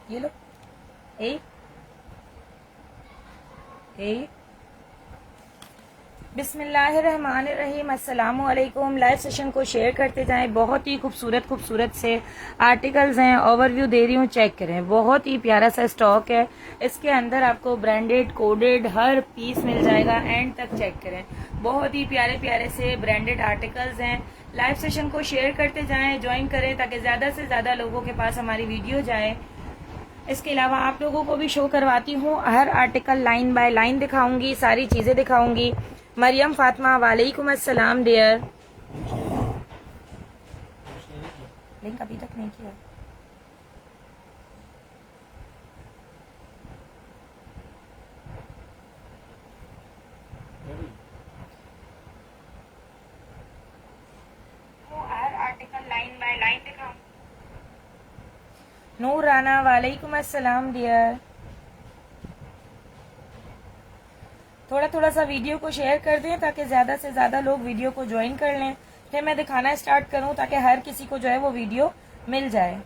ये लो। ए ए बिस्मिल्लाहिर्रहमानिर्रहीम। अस्सलामु अलैकुम। लाइव सेशन को शेयर करते जाएं। बहुत ही खूबसूरत खूबसूरत से आर्टिकल्स हैं, ओवरव्यू दे रही हूँ, चेक करें। बहुत ही प्यारा सा स्टॉक है। इसके अंदर आपको ब्रांडेड कोडेड हर पीस मिल जाएगा। एंड तक चेक करें। बहुत ही प्यारे प्यारे से ब्रांडेड आर्टिकल्स हैं। लाइव सेशन को शेयर करते जाएं, ज्वाइन करें ताकि ज़्यादा से ज़्यादा लोगों के पास हमारी वीडियो जाए। इसके अलावा आप लोगों को भी शो करवाती हूँ, हर आर्टिकल लाइन बाय लाइन दिखाऊंगी, सारी चीज़ें दिखाऊंगी। मरियम फातिमा, वालेकुम अस्सलाम डियर। लिंक अभी तक नहीं किया। हर आर्टिकल लाइन बाय लाइन दिखाऊं। नूर राना, वालेकुम अस्सलाम डियर। थोड़ा थोड़ा सा वीडियो को शेयर कर दें ताकि ज़्यादा से ज़्यादा लोग वीडियो को ज्वाइन कर लें। फिर मैं दिखाना स्टार्ट करूं ताकि हर किसी को जो है वो वीडियो मिल जाए।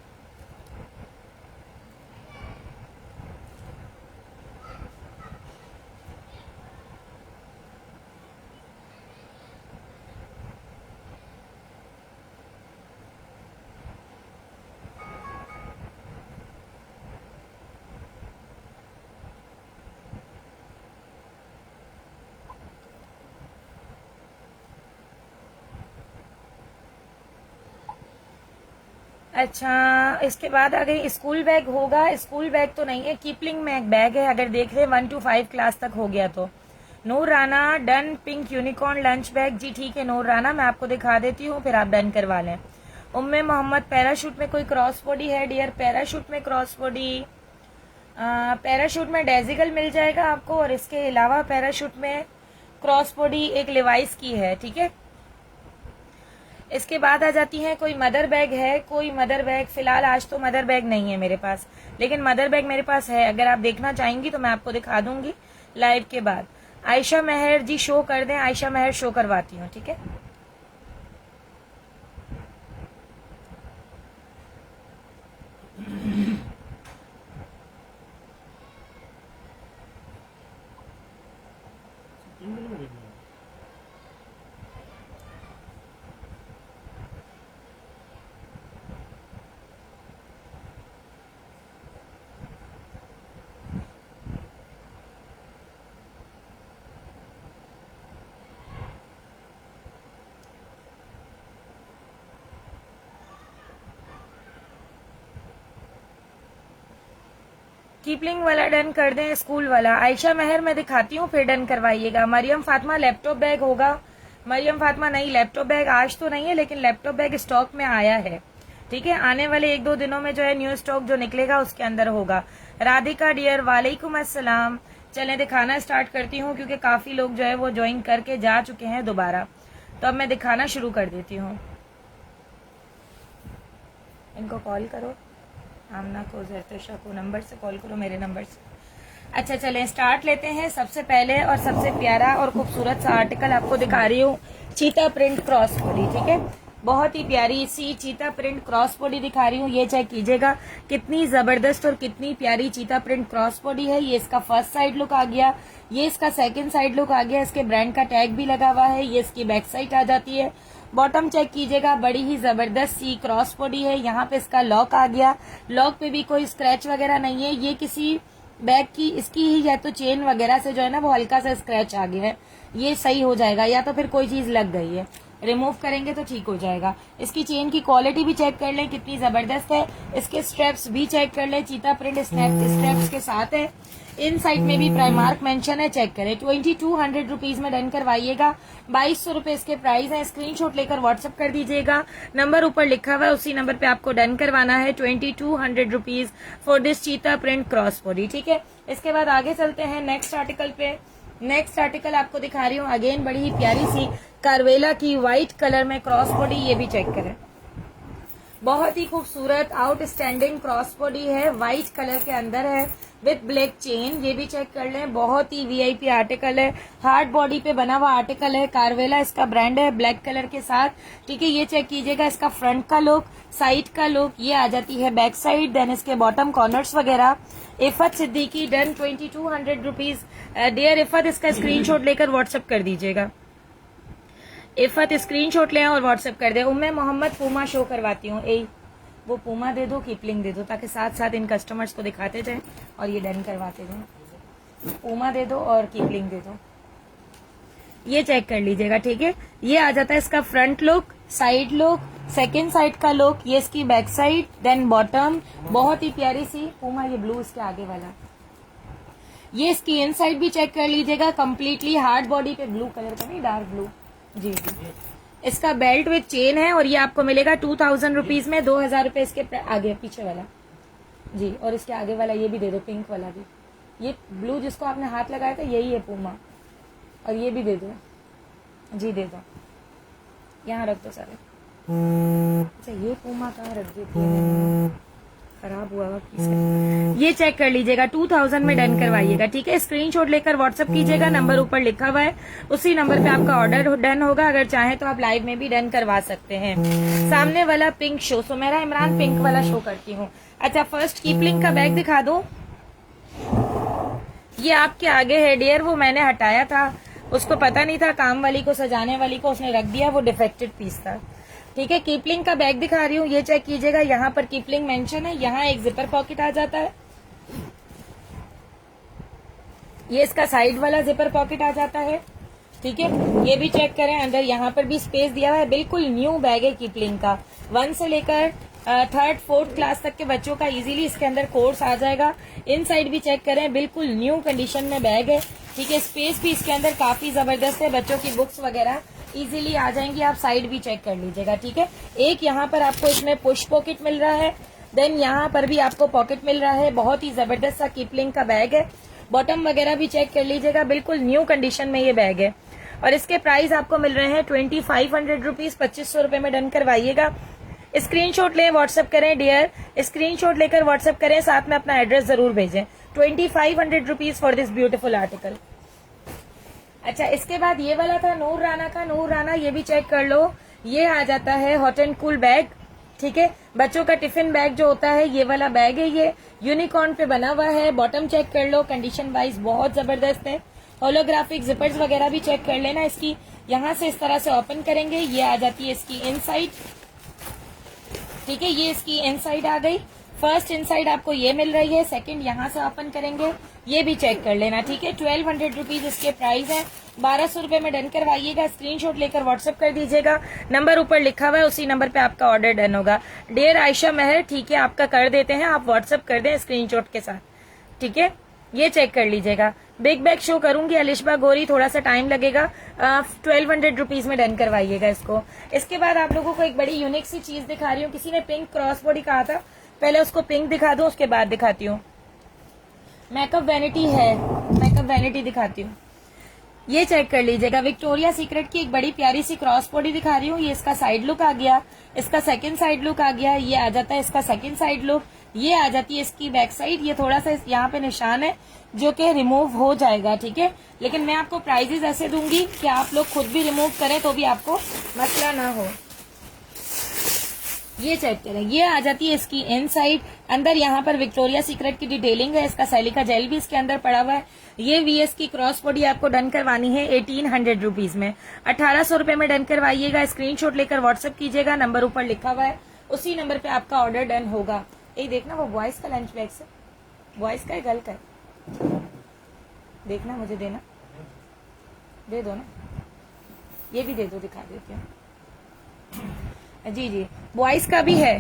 अच्छा, इसके बाद आ गई स्कूल बैग होगा। स्कूल बैग तो नहीं है, कीपलिंग में एक बैग है। अगर देख रहे 1 to 5 क्लास तक हो गया तो। Noor Rana done. Pink unicorn lunch bag. जी ठीक है नूर राना, मैं आपको दिखा देती हूँ, फिर आप डन करवा लें। उम्मे मोहम्मद, पैराशूट में कोई क्रॉस बॉडी है डियर? पैराशूट में क्रॉस बॉडी, पैराशूट में डेजिगल मिल जाएगा आपको, और इसके अलावा पैराशूट में क्रॉस बॉडी एक लिवाइस की है। ठीक है, इसके बाद आ जाती हैं कोई मदर बैग है? कोई मदर बैग फिलहाल आज तो मदर बैग नहीं है मेरे पास, लेकिन मदर बैग मेरे पास है। अगर आप देखना चाहेंगी तो मैं आपको दिखा दूंगी लाइव के बाद। आयशा मेहर जी शो कर दें। आयशा मेहर शो करवाती हूँ, ठीक है। कीपलिंग वाला डन कर दें, स्कूल वाला। आयशा मेहर मैं दिखाती हूँ, फिर डन करवाइएगा। मरियम फातिमा लैपटॉप बैग होगा? मरियम फातिमा नहीं, लैपटॉप बैग आज तो नहीं है, लेकिन लैपटॉप बैग स्टॉक में आया है। ठीक है, आने वाले 1-2 दिनों में जो है न्यू स्टॉक जो निकलेगा उसके अंदर होगा। राधिका डियर, वालेकुम अस्सलाम। चलें दिखाना स्टार्ट करती हूँ, क्योंकि काफी लोग जो है वो ज्वाइन करके जा चुके हैं दोबारा, तो अब मैं दिखाना शुरू कर देती हूँ। इनको कॉल करो, आमना को, जरतशा को, नंबर से कॉल करो, मेरे नंबर से। अच्छा चलें स्टार्ट लेते हैं। सबसे पहले और सबसे प्यारा और खूबसूरत सा आर्टिकल आपको दिखा रही हूँ, चीता प्रिंट क्रॉस बॉडी। ठीक है, बहुत ही प्यारी सी चीता प्रिंट क्रॉस बॉडी दिखा रही हूँ। ये चेक कीजिएगा कितनी जबरदस्त और कितनी प्यारी चीता प्रिंट क्रॉस बॉडी है। ये इसका फर्स्ट साइड लुक आ गया, ये इसका सेकंड साइड लुक आ गया। इसके ब्रांड का टैग भी लगा हुआ है। ये इसकी बैक साइड आ जाती है। बॉटम चेक कीजिएगा, बड़ी ही जबरदस्त सी क्रॉस बॉडी है। यहाँ पे इसका लॉक आ गया, लॉक पे भी कोई स्क्रैच वगैरह नहीं है। ये किसी बैग की इसकी ही या तो चेन वगैरह से जो है ना वो हल्का सा स्क्रैच आ गया है, ये सही हो जाएगा, या तो फिर कोई चीज लग गई है, रिमूव करेंगे तो ठीक हो जाएगा। इसकी चेन की क्वालिटी भी चेक कर लें कितनी जबरदस्त है। इसके स्ट्रेप्स भी चेक कर लें, चीता प्रिंट स्ट्रेप्स के साथ है। इन साइड में भी प्राइमार्क मेंशन है, चेक करें। 2200 रुपीज में डन करवाइएगा। 2200 रुपए इसके प्राइस है। स्क्रीनशॉट लेकर व्हाट्सअप कर दीजिएगा, नंबर ऊपर लिखा हुआ है उसी नंबर पे आपको डन करवाना है। 2200 रुपीज फॉर दिस चीता प्रिंट क्रॉस बॉडी। ठीक है, इसके बाद आगे चलते हैं नेक्स्ट आर्टिकल पे। नेक्स्ट आर्टिकल आपको दिखा रही हूँ, अगेन बड़ी ही प्यारी सी कारवेला की व्हाइट कलर में क्रॉस बॉडी, ये भी चेक करें। बहुत ही खूबसूरत आउटस्टैंडिंग क्रॉस बॉडी है, व्हाइट कलर के अंदर है विथ ब्लैक चेन। ये भी चेक कर लें, बहुत ही वीआईपी आर्टिकल है, हार्ड बॉडी पे बना हुआ आर्टिकल है, कारवेला इसका ब्रांड है ब्लैक कलर के साथ। ठीक है, ये चेक कीजिएगा इसका फ्रंट का लुक, साइड का लुक, ये आ जाती है बैक साइड, देन इसके बॉटम कॉर्नर्स वगैरह। Iffat Siddiqui done 2200 rupees. Dear Iffat, इसका स्क्रीनशॉट लेकर व्हाट्सएप कर दीजिएगा। इफत स्क्रीनशॉट लें और व्हाट्सएप कर दे। उम्मे मोहम्मद पूमा शो करवाती हूँ, ए वो पूमा दे दो, कीपलिंग दे दो, ताकि साथ साथ इन कस्टमर्स को दिखाते जाएं और ये डन करवाते जाएं। पूमा दे दो और कीपलिंग दे दो, ये चेक कर लीजिएगा। ठीक है, ये आ जाता है इसका front look, side look, second side का लुक, ये इसकी बैक साइड, देन बॉटम, बहुत ही प्यारी सी पूमा। ये ब्लू इसके आगे वाला, ये इसकी इन साइड भी चेक कर लीजिएगा, कम्प्लीटली हार्ड बॉडी पे ब्लू कलर का, नहीं डार्क ब्लू। जी जी, इसका बेल्ट विथ चेन है और ये आपको मिलेगा 2000 रुपीज में। 2000 रुपए इसके आगे पीछे वाला जी, और इसके आगे वाला ये भी दे दो, पिंक वाला भी। ये ब्लू जिसको आपने हाथ लगाया था यही है पूमा, और ये भी दे दो जी, दे दो, यहाँ रख दो सारे। अच्छा, ये पूमा कहाँ रख दी थी, खराब हुआ ये चेक कर लीजिएगा। 2000 में डन करवाइएगा। ठीक है, स्क्रीनशॉट लेकर व्हाट्सएप कीजिएगा, नंबर ऊपर लिखा हुआ है, उसी नंबर पे आपका ऑर्डर डन होगा। अगर चाहें तो आप लाइव में भी डन करवा सकते हैं। सामने वाला pink show, Sumera Imran pink वाला शो करती हूँ। अच्छा, फर्स्ट कीपलिंग का बैग दिखा दो, ये आपके आगे है डियर, वो मैंने हटाया था, उसको पता नहीं था, काम वाली को, सजाने वाली को उसने रख दिया, वो डिफेक्टेड पीस था। ठीक है, कीपलिंग का बैग दिखा रही हूँ, ये चेक कीजिएगा, यहाँ पर कीपलिंग मेंशन है, यहाँ एक जिपर पॉकेट आ जाता है, ये इसका साइड वाला जिपर पॉकेट आ जाता है। ठीक है, ये भी चेक करें, अंदर यहाँ पर भी स्पेस दिया हुआ है, बिल्कुल न्यू बैग है कीपलिंग का। 1 से लेकर 3rd 4th क्लास तक के बच्चों का इजीली इसके अंदर कोर्स आ जाएगा। इन साइड भी चेक करें, बिल्कुल न्यू कंडीशन में बैग है। ठीक है, स्पेस भी इसके अंदर काफी जबरदस्त है, बच्चों की बुक्स वगैरह इजीली आ जाएंगी। आप साइड भी चेक कर लीजिएगा। ठीक है, एक यहाँ पर आपको इसमें पुश पॉकेट मिल रहा है, देन यहाँ पर भी आपको पॉकेट मिल रहा है। बहुत ही जबरदस्त सा कीपलिंग का बैग है, बॉटम वगैरह भी चेक कर लीजिएगा, बिल्कुल न्यू कंडीशन में ये बैग है। और इसके प्राइस आपको मिल रहे हैं 2500 रुपीज, 2500 रुपए में डन करवाइएगा। स्क्रीनशॉट लें, व्हाट्सएप करें डियर, स्क्रीनशॉट लेकर व्हाट्सएप करें, साथ में अपना एड्रेस जरूर भेजें। 2500 rupees for this beautiful article. अच्छा, इसके बाद ये वाला था नूर राना का, नूर राना ये भी चेक कर लो, ये आ जाता है हॉट एंड कूल बैग। ठीक है, बच्चों का टिफिन बैग जो होता है, ये वाला बैग है, ये यूनिकॉर्न पे बना हुआ है। बॉटम चेक कर लो, कंडीशन वाइज बहुत जबरदस्त है। होलोग्राफिक जिपर्स वगैरह भी चेक कर लेना इसकी। यहाँ से इस तरह से ओपन करेंगे, ये आ जाती है इसकी इनसाइड। ठीक है, ये इसकी इनसाइड आ गई। फर्स्ट इनसाइड आपको ये मिल रही है, सेकंड यहाँ से ओपन करेंगे, ये भी चेक कर लेना। ठीक है, 1200 रुपीज इसके प्राइस है। 1200 रुपए में डन करवाइएगा। स्क्रीनशॉट लेकर व्हाट्सएप कर दीजिएगा, नंबर ऊपर लिखा हुआ है, उसी नंबर पे आपका ऑर्डर डन होगा। डियर आयशा मेहर, ठीक है, आपका कर देते हैं, आप व्हाट्सएप कर दें स्क्रीनशॉट के साथ। ठीक है, ये चेक कर लीजिएगा। बिग बैग शो करूंगी, अलिशबा गोरी, थोड़ा सा टाइम लगेगा। 1200 रुपीज में डन करवाइएगा इसको। इसके बाद आप लोगों को एक बड़ी यूनिक सी चीज दिखा रही हूँ। किसी ने पिंक क्रॉस बॉडी कहा था, पहले उसको पिंक दिखा दो, उसके बाद दिखाती हूँ। मेकअप वैनिटी है, मेकअप वैनिटी दिखाती हूँ, ये चेक कर लीजिएगा। विक्टोरिया सीक्रेट की एक बड़ी प्यारी सी क्रॉस बॉडी दिखा रही हूँ। ये इसका साइड लुक आ गया, इसका सेकंड साइड लुक आ गया, ये आ जाता है इसका सेकंड साइड लुक, ये आ जाती है इसकी बैक साइड। ये थोड़ा सा यहाँ पे निशान है जो कि रिमूव हो जाएगा। ठीक है, लेकिन मैं आपको प्राइजेस ऐसे दूंगी कि आप लोग खुद भी रिमूव करें तो भी आपको मसला ना हो। ये चेक करें, ये आ जाती है इसकी इनसाइड। अंदर यहाँ पर विक्टोरिया सीक्रेट की डिटेलिंग है, इसका सैलिका जेल भी इसके अंदर पड़ा हुआ है। ये वीएस की क्रॉस बॉडी आपको डन करवानी है 1800 रुपीज में। 1800 रुपए में डन करवाइएगा। स्क्रीनशॉट लेकर व्हाट्सएप कीजिएगा, नंबर ऊपर लिखा हुआ है, उसी नंबर पे आपका ऑर्डर डन होगा। ये देखना, वो बॉयज का लंच बैग से, बॉयज का है, गर्ल का है, देखना, मुझे देना, दे दो ना, ये भी दे दो, दिखा देती हूँ। जी जी, बॉयज का भी है,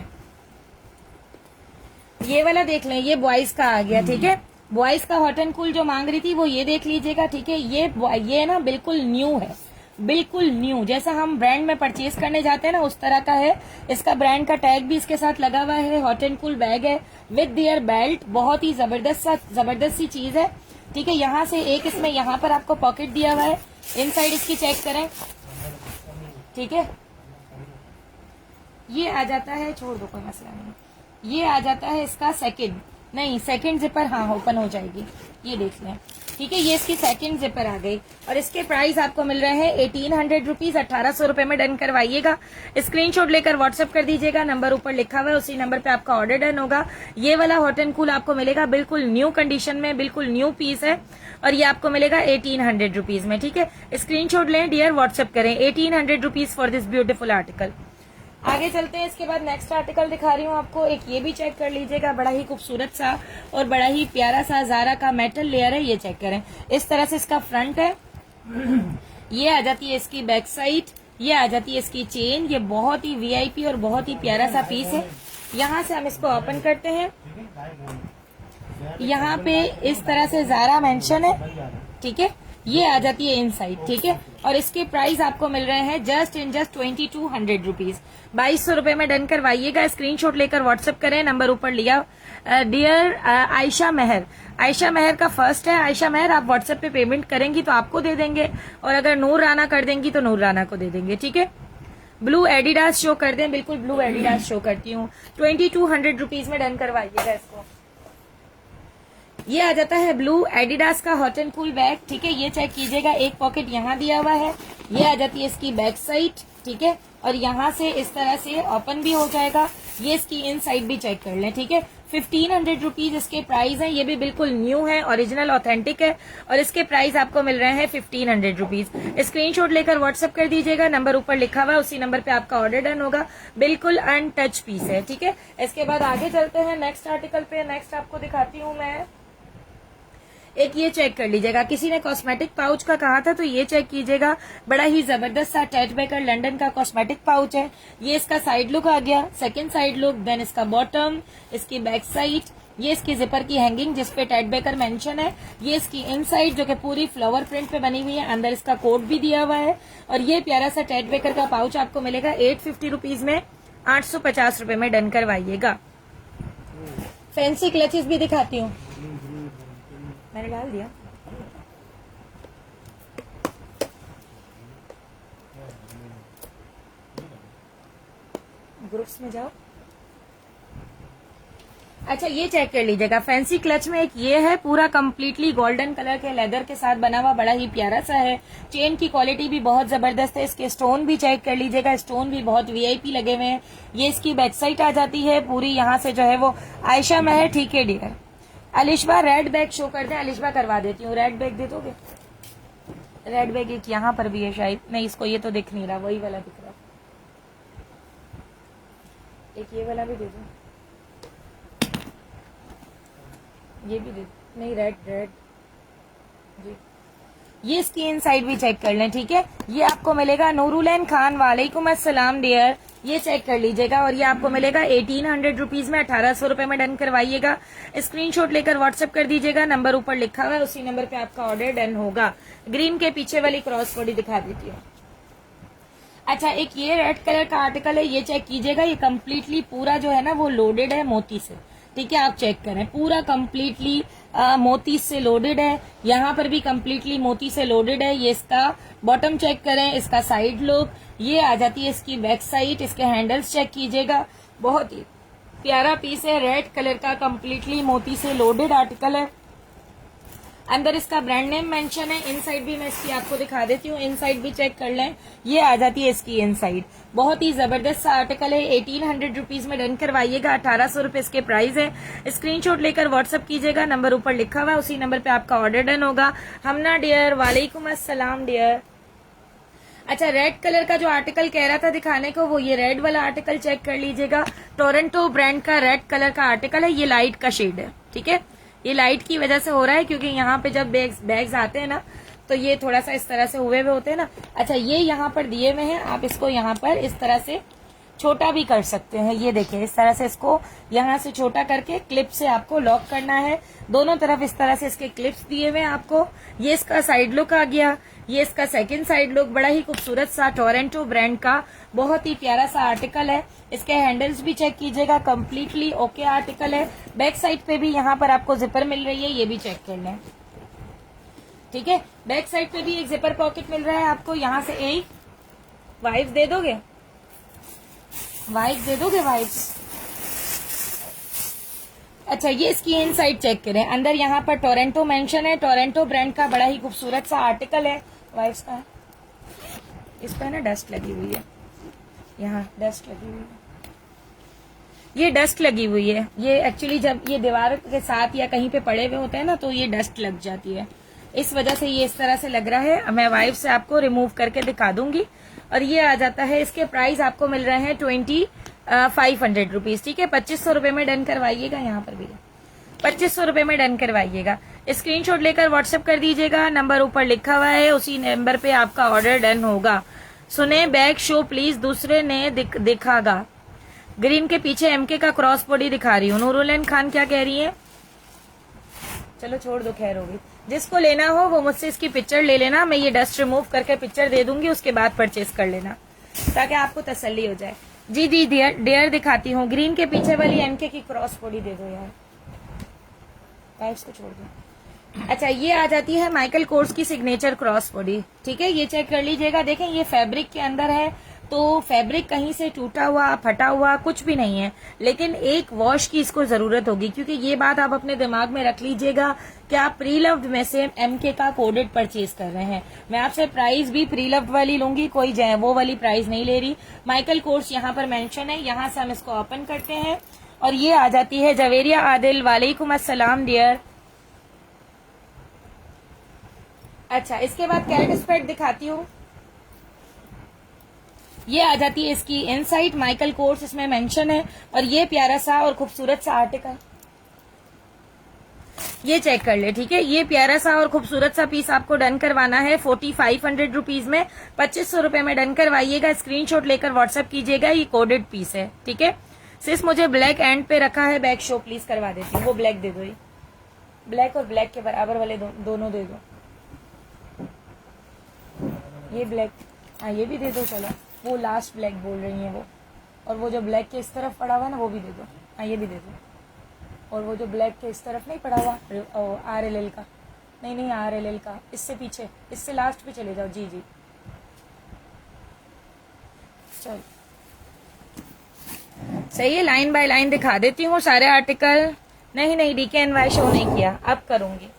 ये वाला देख लें, ये बॉयज का आ गया। ठीक है, बॉयज का हॉट एंड कूल जो मांग रही थी वो ये देख लीजिएगा। ठीक है, ये ना बिल्कुल न्यू है, बिल्कुल न्यू, जैसा हम ब्रांड में परचेज करने जाते हैं ना उस तरह का है। इसका ब्रांड का टैग भी इसके साथ लगा हुआ है। हॉट एंड कूल बैग है विद देयर बेल्ट, बहुत ही जबरदस्त सी चीज है। ठीक है, यहाँ से एक इसमें यहाँ पर आपको पॉकेट दिया हुआ है, इनसाइड इसकी चेक करें। ठीक है, ये आ जाता है, छोड़ दो कोई मसला नहीं, ये आ जाता है इसका सेकंड जिपर, हाँ ओपन हो जाएगी, ये देख लें, ठीक है। ये इसकी सेकंड जिपर आ गई और इसके प्राइस आपको मिल रहे हैं 1800 रुपीज, 1800 रुपए में डन करवाइएगा। स्क्रीनशॉट लेकर व्हाट्सएप कर दीजिएगा, नंबर ऊपर लिखा हुआ है, उसी नंबर पे आपका ऑर्डर डन होगा। ये वाला हॉट एंड कूल आपको मिलेगा बिल्कुल न्यू कंडीशन में, बिल्कुल न्यू पीस है और ये आपको मिलेगा 1800 रुपीज में, ठीक है। स्क्रीनशॉट लें डियर, व्हाट्सएप करें, 1800 rupees for this beautiful article. आगे चलते हैं, इसके बाद नेक्स्ट आर्टिकल दिखा रही हूँ आपको, एक ये भी चेक कर लीजिएगा, बड़ा ही खूबसूरत सा और बड़ा ही प्यारा सा ज़ारा का मेटल लेयर है, ये चेक करें। इस तरह से इसका फ्रंट है, ये आ जाती है इसकी बैक साइड, ये आ जाती है इसकी चेन, ये बहुत ही वीआईपी और बहुत ही प्यारा सा पीस है। यहाँ से हम इसको ओपन करते हैं, यहाँ पे इस तरह से ज़ारा मेंशन है, ठीक है। ये आ जाती है इनसाइड, ठीक है। और इसके प्राइस आपको मिल रहे हैं जस्ट 2200 रुपीज, 2200 रुपए में डन करवाइएगा। स्क्रीनशॉट लेकर व्हाट्सएप करें, नंबर ऊपर लिया। डियर आयशा मेहर का फर्स्ट है। आयशा मेहर, आप व्हाट्सएप पे पेमेंट करेंगी तो आपको दे देंगे, और अगर नूर राना कर देंगी तो नूर राना को दे देंगे, ठीक है। ब्लू एडिडास शो कर दें, बिल्कुल ब्लू एडिडास शो करती हूँ, 2200 रुपीज में डन करवाइएगा इसको। ये आ जाता है ब्लू एडिडास का हॉट एंड कूल बैग, ठीक है। ये चेक कीजिएगा, एक पॉकेट यहाँ दिया हुआ है, ये आ जाती है इसकी बैक साइड, ठीक है। और यहाँ से इस तरह से ओपन भी हो जाएगा, ये इसकी इन साइड भी चेक कर लें, ठीक है। 1500 रुपीज इसके प्राइस हैं, ये भी बिल्कुल न्यू है, ओरिजिनल ऑथेंटिक है और इसके प्राइस आपको मिल रहे हैं 1500 रुपीज। स्क्रीनशॉट लेकर व्हाट्सएप कर दीजिएगा, नंबर ऊपर लिखा हुआ है, उसी नंबर पे आपका ऑर्डर डन होगा, बिल्कुल अनटच पीस है, ठीक है। इसके बाद आगे चलते हैं नेक्स्ट आर्टिकल पे। नेक्स्ट आपको दिखाती हूँ मैं, एक ये चेक कर लीजिएगा, किसी ने कॉस्मेटिक पाउच का कहा था तो ये चेक कीजिएगा, बड़ा ही जबरदस्त सा टेट बेकर लंदन का कॉस्मेटिक पाउच है। ये इसका साइड लुक आ गया, सेकंड साइड लुक, देन इसका बॉटम, इसकी बैक साइड, ये इसकी जिपर की हैंगिंग जिसपे टेट बेकर मेंशन है, ये इसकी इनसाइड जो कि पूरी फ्लावर प्रिंट पे बनी हुई है, अंदर इसका कोड भी दिया हुआ है। और ये प्यारा सा टेट बेकर का पाउच आपको मिलेगा 850 रुपीज में, 850 रुपए में डन करवाइएगा। फैंसी क्लचेस भी दिखाती हूँ, मैंने डाल दिया। ग्रुप्स में जाओ। अच्छा, ये चेक कर लीजिएगा, फैंसी क्लच में एक ये है, पूरा कंप्लीटली गोल्डन कलर के लेदर के साथ बना हुआ, बड़ा ही प्यारा सा है। चेन की क्वालिटी भी बहुत जबरदस्त है, इसके स्टोन भी चेक कर लीजिएगा, स्टोन भी बहुत वीआईपी लगे हुए हैं। ये इसकी बैक साइड आ जाती है पूरी, यहाँ से जो है वो आयशा में है, ठीक है dear. Alishba red bag show कर दें, अलिशबा करवा देती हूँ, रेड बैग दे दोगे? रेड बैग एक यहाँ पर भी है शायद, नहीं इसको ये तो दिख नहीं रहा, वही वाला दिख रहा, एक ये वाला भी दे दो, ये भी दे, नहीं रेड जी। ये इसकी इनसाइड भी चेक कर लें, ठीक है। ये आपको मिलेगा नूरुलैन खान, वालेकुम अस्सलाम डियर, ये चेक कर लीजिएगा और ये आपको मिलेगा 1800 रुपीज में, 1800 रुपए में डन करवाइएगा। स्क्रीनशॉट लेकर व्हाट्सएप कर दीजिएगा, नंबर ऊपर लिखा हुआ है, उसी नंबर पे आपका ऑर्डर डन होगा। ग्रीन के पीछे वाली क्रॉस बॉडी दिखा देती हूँ। अच्छा, एक ये रेड कलर का आर्टिकल है, ये चेक कीजिएगा, ये कम्प्लीटली पूरा जो है ना वो लोडेड है मोती से, ठीक है। आप चेक करें, पूरा कम्प्लीटली मोती से लोडेड है, यहाँ पर भी कम्प्लीटली मोती से लोडेड है। ये इसका बॉटम चेक करें, इसका साइड लुक, ये आ जाती है इसकी बैक साइड, इसके हैंडल्स चेक कीजिएगा, बहुत ही प्यारा पीस है, रेड कलर का कम्प्लीटली मोती से लोडेड आर्टिकल है। अंदर इसका ब्रांड नेम मेंशन है, इनसाइड भी मैं इसकी आपको दिखा देती हूँ, इनसाइड भी चेक कर लें, ये आ जाती है इसकी इनसाइड। बहुत ही जबरदस्त सा आर्टिकल है, 1800 रुपीज में डन करवाइएगा, 1800 रुपए इसके प्राइस है। स्क्रीनशॉट लेकर व्हाट्सएप कीजिएगा, नंबर ऊपर लिखा हुआ है, उसी नंबर पे आपका ऑर्डर डन होगा। हमना डियर, वालेकुम अस्सलाम डियर। अच्छा, रेड कलर का जो आर्टिकल कह रहा था दिखाने को, वो ये रेड वाला आर्टिकल चेक कर लीजिएगा, टोरंटो ब्रांड का रेड कलर का आर्टिकल है, ये लाइट का शेड है, ठीक है। ये लाइट की वजह से हो रहा है क्योंकि यहाँ पे जब बैग्स आते हैं ना तो ये थोड़ा सा इस तरह से हुए होते हैं ना। अच्छा, ये यहाँ पर दिए हुए हैं, आप इसको यहाँ पर इस तरह से छोटा भी कर सकते हैं, ये देखिए इस तरह से इसको यहाँ से छोटा करके क्लिप से आपको लॉक करना है, दोनों तरफ इस तरह से इसके क्लिप्स दिए हुए हैं आपको। ये इसका साइड लुक आ गया, ये इसका सेकंड साइड लुक, बड़ा ही खूबसूरत सा टोरंटो ब्रांड का बहुत ही प्यारा सा आर्टिकल है। इसके हैंडल्स भी चेक कीजिएगा, कम्प्लीटली ओके आर्टिकल है। बैक साइड पे भी यहाँ पर आपको जिपर मिल रही है, ये भी चेक कर लें, ठीक है। बैक साइड पे भी एक जिपर पॉकेट मिल रहा है आपको, यहाँ से एक वाइफ दे दोगे, वाइब्स दे दोगे वाइब्स? अच्छा, ये इसकी इनसाइड चेक करें, अंदर यहाँ पर टोरेंटो मेंशन है, टोरेंटो ब्रांड का बड़ा ही खूबसूरत सा आर्टिकल है, वाइब्स का है। इस पर ना डस्ट लगी हुई है, यहाँ डस्ट लगी हुई है, ये डस्ट लगी हुई है। ये एक्चुअली जब ये दीवार के साथ या कहीं पे पड़े हुए होते हैं ना, तो ये डस्ट लग जाती है, इस वजह से ये इस तरह से लग रहा है। मैं वाइप से आपको रिमूव करके दिखा दूंगी। और ये आ जाता है, इसके प्राइस आपको मिल रहे हैं 2500 रुपीज, ठीक है। 2500 रुपए में डन करवाइएगा, यहाँ पर भी 2500 रुपए में डन करवाइएगा। स्क्रीनशॉट लेकर व्हाट्सएप कर दीजिएगा, नंबर ऊपर लिखा हुआ है, उसी नंबर पे आपका ऑर्डर डन होगा। सुने, बैक शो प्लीज, दूसरे ने दिखागा। ग्रीन के पीछे एमके का क्रॉस बॉडी दिखा रही हूँ। नूरुलन खान क्या कह रही है? चलो छोड़ दो, खैर होगी। जिसको लेना हो वो मुझसे इसकी पिक्चर ले लेना, मैं ये डस्ट रिमूव करके पिक्चर दे दूंगी, उसके बाद परचेज कर लेना ताकि आपको तसल्ली हो जाए। जी जी डेयर दिखाती हूँ। ग्रीन के पीछे वाली एमके की क्रॉस बॉडी दे दो यार, टाइप्स को छोड़ दो। अच्छा, ये आ जाती है माइकल कोर्स की सिग्नेचर क्रॉस बॉडी, ठीक है। ये चेक कर लीजिएगा, देखें ये फैब्रिक के अंदर है, तो फैब्रिक कहीं से टूटा हुआ फटा हुआ कुछ भी नहीं है, लेकिन एक वॉश की इसको जरूरत होगी, क्योंकि ये बात आप अपने दिमाग में रख लीजिएगा कि आप प्री लव्ड में से एमके का कोडेड परचेज कर रहे हैं। मैं आपसे प्राइस भी प्री लव्ड वाली लूंगी, कोई वो वाली प्राइस नहीं ले रही। माइकल कोर्स यहाँ पर मेंशन है, यहाँ से हम इसको ओपन करते हैं और ये आ जाती है जवेरिया आदिल, वालेकुम अस्सलाम डियर। अच्छा, इसके बाद कैरेट स्पेट दिखाती हूँ। ये आ जाती है इसकी इनसाइड, माइकल कोर्स इसमें मेंशन है, और ये प्यारा सा और खूबसूरत सा आर्टिकल, ये चेक कर ले, ठीक है। ये प्यारा सा और खूबसूरत सा पीस आपको डन करवाना है 4500 रुपीज में। 2500 रुपए में डन करवाइएगा, स्क्रीनशॉट लेकर व्हाट्सएप कीजिएगा। ये कोडेड पीस है, ठीक है। सिर्फ मुझे ब्लैक एंड पे रखा है, बैक शो प्लीज करवा देती हूँ। वो ब्लैक दे दो, ब्लैक और ब्लैक के बराबर वाले दोनों दे दो। ये ब्लैक, हाँ ये भी दे दो। चलो, वो लास्ट ब्लैक बोल रही है वो, और वो जो ब्लैक के इस तरफ पड़ा हुआ है ना, वो भी दे दो। हाँ ये भी दे दो। और वो जो ब्लैक के इस तरफ नहीं पड़ा हुआ, RLL का, नहीं RLL का, इससे पीछे, इससे लास्ट पे चले जाओ। जी जी, चलो सही है। लाइन बाय लाइन दिखा देती हूँ सारे आर्टिकल। नहीं DKNY शो नहीं किया, अब करूंगी,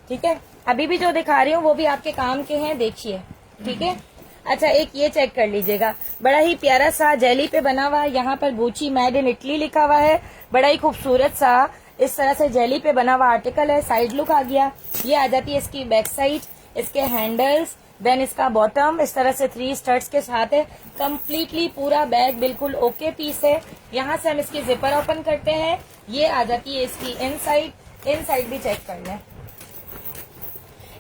ठीक है। अभी भी जो दिखा रही हूँ वो भी आपके काम के हैं, देखिए, ठीक है। अच्छा, एक ये चेक कर लीजिएगा, बड़ा ही प्यारा सा जेली पे बना हुआ है, यहाँ पर गुची मेड इन इटली लिखा हुआ है। बड़ा ही खूबसूरत सा इस तरह से जेली पे बना हुआ आर्टिकल है। साइड लुक आ गया। ये आ जाती है इसकी बैक साइड, इसके हैंडल्स, देन इसका बॉटम इस तरह से 3 स्टड्स के साथ है। कम्प्लीटली पूरा बैग बिल्कुल ओके पीस है। यहाँ से हम इसकी जिपर ओपन करते हैं। ये आ जाती है इसकी इनसाइड भी चेक कर लें।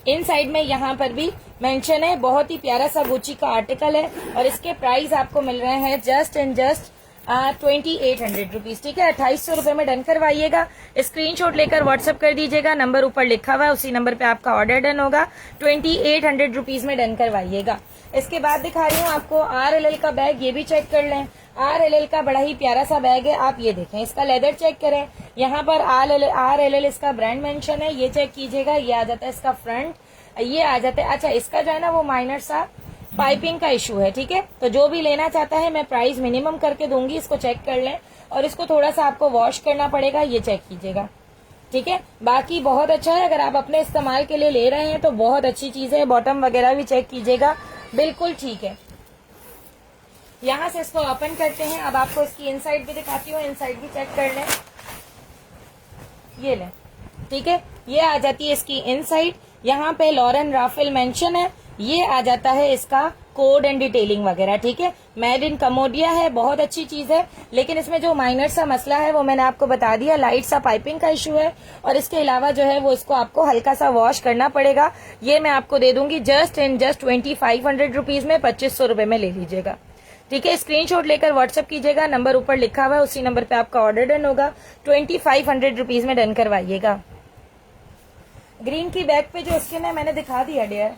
इनसाइड में यहाँ पर भी मेंशन है, बहुत ही प्यारा सा गुची का आर्टिकल है, और इसके प्राइस आपको मिल रहे हैं जस्ट 2800 रुपीज, ठीक है। 2800 रुपए में डन करवाइएगा। स्क्रीनशॉट लेकर व्हाट्सएप कर दीजिएगा, नंबर ऊपर लिखा हुआ है, उसी नंबर पे आपका ऑर्डर डन होगा। 2800 रुपीज में डन करवाइएगा। इसके बाद दिखा रही हूँ आपको RLL का बैग, ये भी चेक कर लें। RLL का बड़ा ही प्यारा सा बैग है, आप ये देखें, इसका लेदर चेक करें, यहाँ पर RLL इसका ब्रांड मेंशन है, ये चेक कीजिएगा। ये आ जाता है इसका फ्रंट, ये आ जाता है। अच्छा, इसका जो है ना वो माइनर सा पाइपिंग का इशू है, ठीक है। तो जो भी लेना चाहता है मैं प्राइस मिनिमम करके दूंगी, इसको चेक कर लें, और इसको थोड़ा सा आपको वॉश करना पड़ेगा, ये चेक कीजिएगा, ठीक है। बाकी बहुत अच्छा है, अगर आप अपने इस्तेमाल के लिए ले रहे हैं तो बहुत अच्छी चीज है। बॉटम वगैरह भी चेक कीजिएगा, बिल्कुल ठीक है। यहाँ से इसको ओपन करते हैं। अब आपको इसकी इनसाइड भी दिखाती हूँ, इनसाइड भी चेक कर लें, ये लें, ठीक है। ये आ जाती है इसकी इनसाइड, यहाँ पे लॉरेन राफेल मेंशन है। ये आ जाता है इसका कोड एंड डिटेलिंग वगैरह, ठीक है। मेड इन कमोडिया है, बहुत अच्छी चीज है, लेकिन इसमें जो माइनर सा मसला है वो मैंने आपको बता दिया, लाइट सा पाइपिंग का इशू है, और इसके अलावा जो है वो इसको आपको हल्का सा वॉश करना पड़ेगा। ये मैं आपको दे दूंगी जस्ट 2500 रुपीज में, 2500 रुपए में ले लीजिएगा, ठीक है। स्क्रीनशॉट लेकर व्हाट्सएप कीजिएगा, नंबर ऊपर लिखा हुआ है, उसी नंबर पे आपका ऑर्डर डन होगा। 2500 रुपीज में डन करवाइएगा। ग्रीन की बैक पे जो स्किन है मैंने दिखा दिया डियर,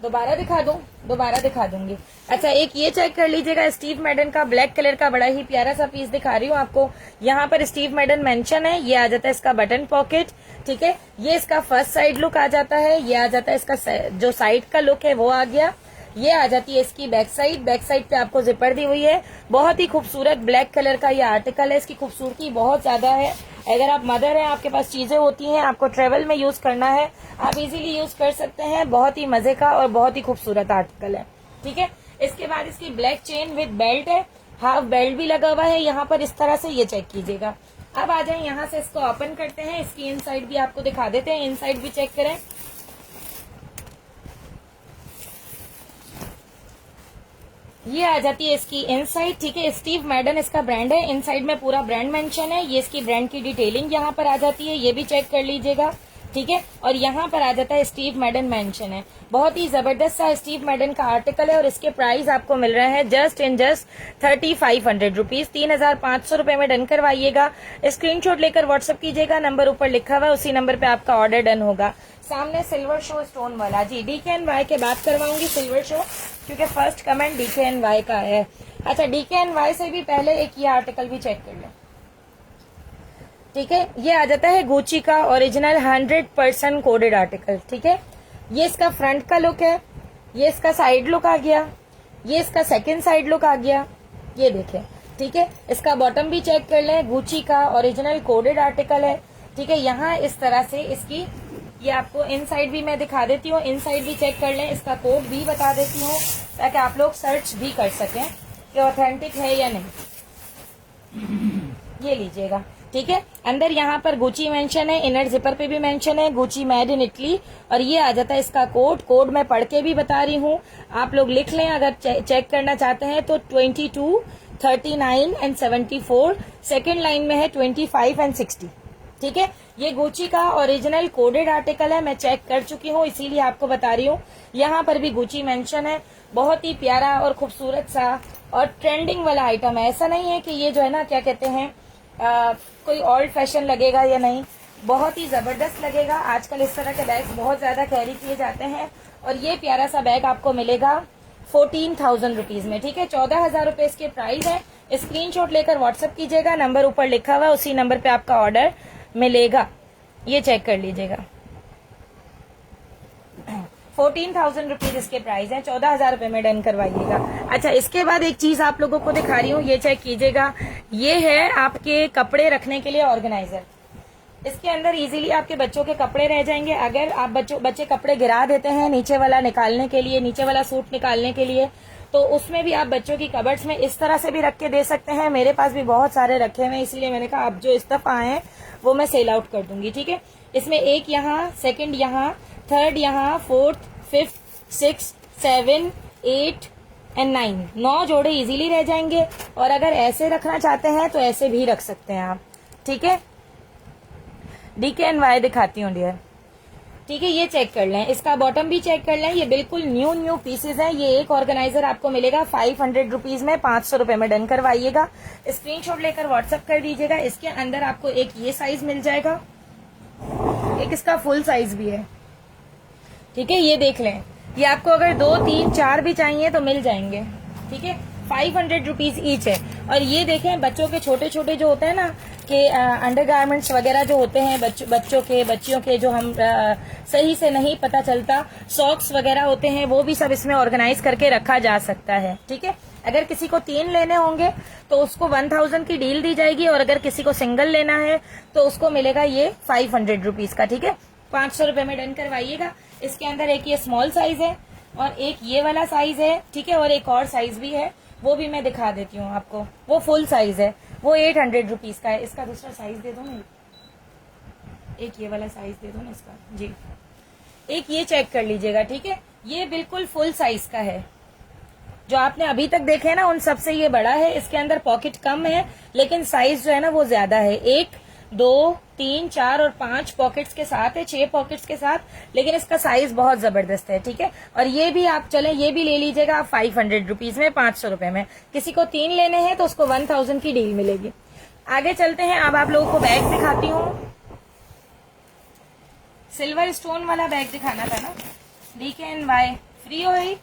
दोबारा दिखा दूं? दोबारा दिखा दूंगी। अच्छा, एक ये चेक कर लीजिएगा, स्टीव मैडन का ब्लैक कलर का बड़ा ही प्यारा सा पीस दिखा रही हूँ आपको। यहाँ पर स्टीव मैडन मेंशन है। ये आ जाता है इसका बटन पॉकेट, ठीक है। ये इसका फर्स्ट साइड लुक आ जाता है। ये आ जाता है इसका जो साइड का लुक है वो आ गया, ये आ जाती है इसकी बैक साइड। बैक साइड पे आपको जिपर दी हुई है। बहुत ही खूबसूरत ब्लैक कलर का ये आर्टिकल है। इसकी खूबसूरती बहुत ज्यादा है। अगर आप मदर हैं, आपके पास चीजें होती हैं, आपको ट्रेवल में यूज करना है, आप इजीली यूज कर सकते हैं। बहुत ही मजे का और बहुत ही खूबसूरत आर्टिकल है। ठीक है, इसके बाद इसकी ब्लैक चेन विद बेल्ट है, हाफ बेल्ट भी लगा हुआ है यहाँ पर इस तरह से। ये चेक कीजिएगा। अब आ जाए यहाँ से, इसको ओपन करते हैं। इसकी इनसाइड भी आपको दिखा देते हैं, इनसाइड भी चेक करें। ये आ जाती है इसकी इनसाइड। ठीक है, स्टीव मैडन इसका ब्रांड है। इनसाइड में पूरा ब्रांड मेंशन है। ये इसकी ब्रांड की डिटेलिंग यहाँ पर आ जाती है, ये भी चेक कर लीजिएगा। ठीक है, और यहाँ पर आ जाता है स्टीव मैडन मेंशन है। बहुत ही जबरदस्त सा स्टीव मैडन का आर्टिकल है और इसके प्राइस आपको मिल रहे हैं जस्ट इन जस्ट 3500 रुपीज, 3500 रुपए में डन करवाइएगा। स्क्रीनशॉट लेकर व्हाट्सअप कीजिएगा, नंबर ऊपर लिखा हुआ है, उसी नंबर पे आपका ऑर्डर डन होगा। सामने सिल्वर शो स्टोन वाला, जी DKNY के बात करवाऊंगी सिल्वर शो, क्योंकि फर्स्ट कमेंट DKNY का है। अच्छा, DKNY से भी पहले एक ये आर्टिकल भी चेक कर लें। ठीक है, ये आ जाता है गुची का ओरिजिनल 100% कोडेड आर्टिकल। ठीक है, ये इसका फ्रंट का लुक है, ये इसका साइड लुक आ गया, ये इसका सेकंड साइड लुक आ गया, ये देखें। ठीक है, इसका बॉटम भी चेक कर लें, गुची का ओरिजिनल कोडेड आर्टिकल है। ठीक है, यहाँ इस तरह से इसकी, ये आपको इनसाइड भी मैं दिखा देती हूँ, इनसाइड भी चेक कर लें, इसका कोड भी बता देती हूँ ताकि आप लोग सर्च भी कर सकें कि ऑथेंटिक है या नहीं। ये लीजिएगा। ठीक है, अंदर यहाँ पर गुची मेंशन है, इनर जिपर पे भी मेंशन है गुची मेड इन इटली, और ये आ जाता है इसका कोड मैं पढ़ के भी बता रही हूँ, आप लोग लिख लें अगर चेक करना चाहते हैं तो 22, 39 एंड 74, सेकेंड लाइन में है 25 एंड 60। ठीक है, ये गुची का ओरिजिनल कोडेड आर्टिकल है, मैं चेक कर चुकी हूँ इसीलिए आपको बता रही हूँ। यहाँ पर भी गुची मेंशन है। बहुत ही प्यारा और खूबसूरत सा और ट्रेंडिंग वाला आइटम है। ऐसा नहीं है कि ये जो है ना, क्या कहते हैं, कोई ओल्ड फैशन लगेगा या नहीं, बहुत ही जबरदस्त लगेगा। आजकल इस तरह के बैग बहुत ज्यादा कैरी किए जाते हैं और ये प्यारा सा बैग आपको मिलेगा 14,000 रुपीज में। ठीक है, 14,000 रुपए इसके प्राइस है। स्क्रीनशॉट लेकर व्हाट्सएप कीजिएगा, नंबर ऊपर लिखा हुआ है, उसी नंबर पे आपका ऑर्डर मिलेगा। ये चेक कर लीजिएगा। 14,000 रुपीज इसके प्राइस है, 14,000 रुपए में डन करवाइएगा। अच्छा, इसके बाद एक चीज आप लोगों को दिखा रही हूँ, ये चेक कीजिएगा। ये है आपके कपड़े रखने के लिए ऑर्गेनाइजर। इसके अंदर इजीली आपके बच्चों के कपड़े रह जाएंगे। अगर आप बच्चे कपड़े गिरा देते हैं नीचे वाला निकालने के लिए, नीचे वाला सूट निकालने के लिए, तो उसमें भी आप बच्चों की कबर्ड्स में इस तरह से भी रख के दे सकते हैं। मेरे पास भी बहुत सारे रखे हुए हैं, इसलिए मैंने कहा अब जो इस दफा आए हैं वो मैं सेल आउट कर दूंगी। ठीक है, इसमें एक यहाँ, सेकंड यहाँ, थर्ड यहाँ, फोर्थ, फिफ्थ, 6, 7, 8 एंड 9, 9 जोड़े इजीली रह जाएंगे। और अगर ऐसे रखना चाहते हैं तो ऐसे भी रख सकते हैं आप। ठीक है, DKNY दिखाती हूँ डियर। ठीक है, ये चेक कर लें, इसका बॉटम भी चेक कर लें। ये बिल्कुल न्यू पीसेज हैं। ये एक ऑर्गेनाइजर आपको मिलेगा 500 रुपीज में, 500 रुपए में डन करवाइएगा। स्क्रीनशॉट लेकर व्हाट्सएप कर दीजिएगा। इसके अंदर आपको एक ये साइज मिल जाएगा, एक इसका फुल साइज भी है। ठीक है, ये देख लें, ये आपको अगर 2, 3, 4 भी चाहिए तो मिल जाएंगे। ठीक है, 500 रुपीज ईच है। और ये देखें, बच्चों के छोटे छोटे जो होते हैं ना कि अंडरगारमेंट्स वगैरह जो होते हैं बच्चियों के जो हम सही से नहीं पता चलता, सॉक्स वगैरह होते हैं, वो भी सब इसमें ऑर्गेनाइज करके रखा जा सकता है। ठीक है, अगर किसी को 3 लेने होंगे तो उसको 1000 की डील दी जाएगी, और अगर किसी को सिंगल लेना है तो उसको मिलेगा ये 500 रुपीज का। ठीक है, 500 रुपए में डन करवाइएगा। इसके अंदर एक ये स्मॉल साइज है और एक ये वाला साइज है। ठीक है, और एक और साइज भी है, वो भी मैं दिखा देती हूँ आपको। वो फुल साइज है, वो 800 रुपीज का है। इसका दूसरा साइज दे दो ना, एक ये वाला साइज दे दो ना इसका जी, एक ये चेक कर लीजिएगा। ठीक है, ये बिल्कुल फुल साइज का है। जो आपने अभी तक देखे हैं ना, उन सबसे ये बड़ा है। इसके अंदर पॉकेट कम है लेकिन साइज जो है ना वो ज्यादा है। 1, 2, 3, 4 और 5 पॉकेट्स के साथ है, 6 पॉकेट्स के साथ, लेकिन इसका साइज बहुत जबरदस्त है। ठीक है, और ये भी आप चलें, ये भी ले लीजिएगा आप 500 रुपीज में, 500 रुपए में। किसी को 3 लेने हैं तो उसको 1000 की डील मिलेगी। आगे चलते हैं, अब आप लोगों को बैग दिखाती हूँ। सिल्वर स्टोन वाला बैग दिखाना था ना, DKNY फ्री हो ही।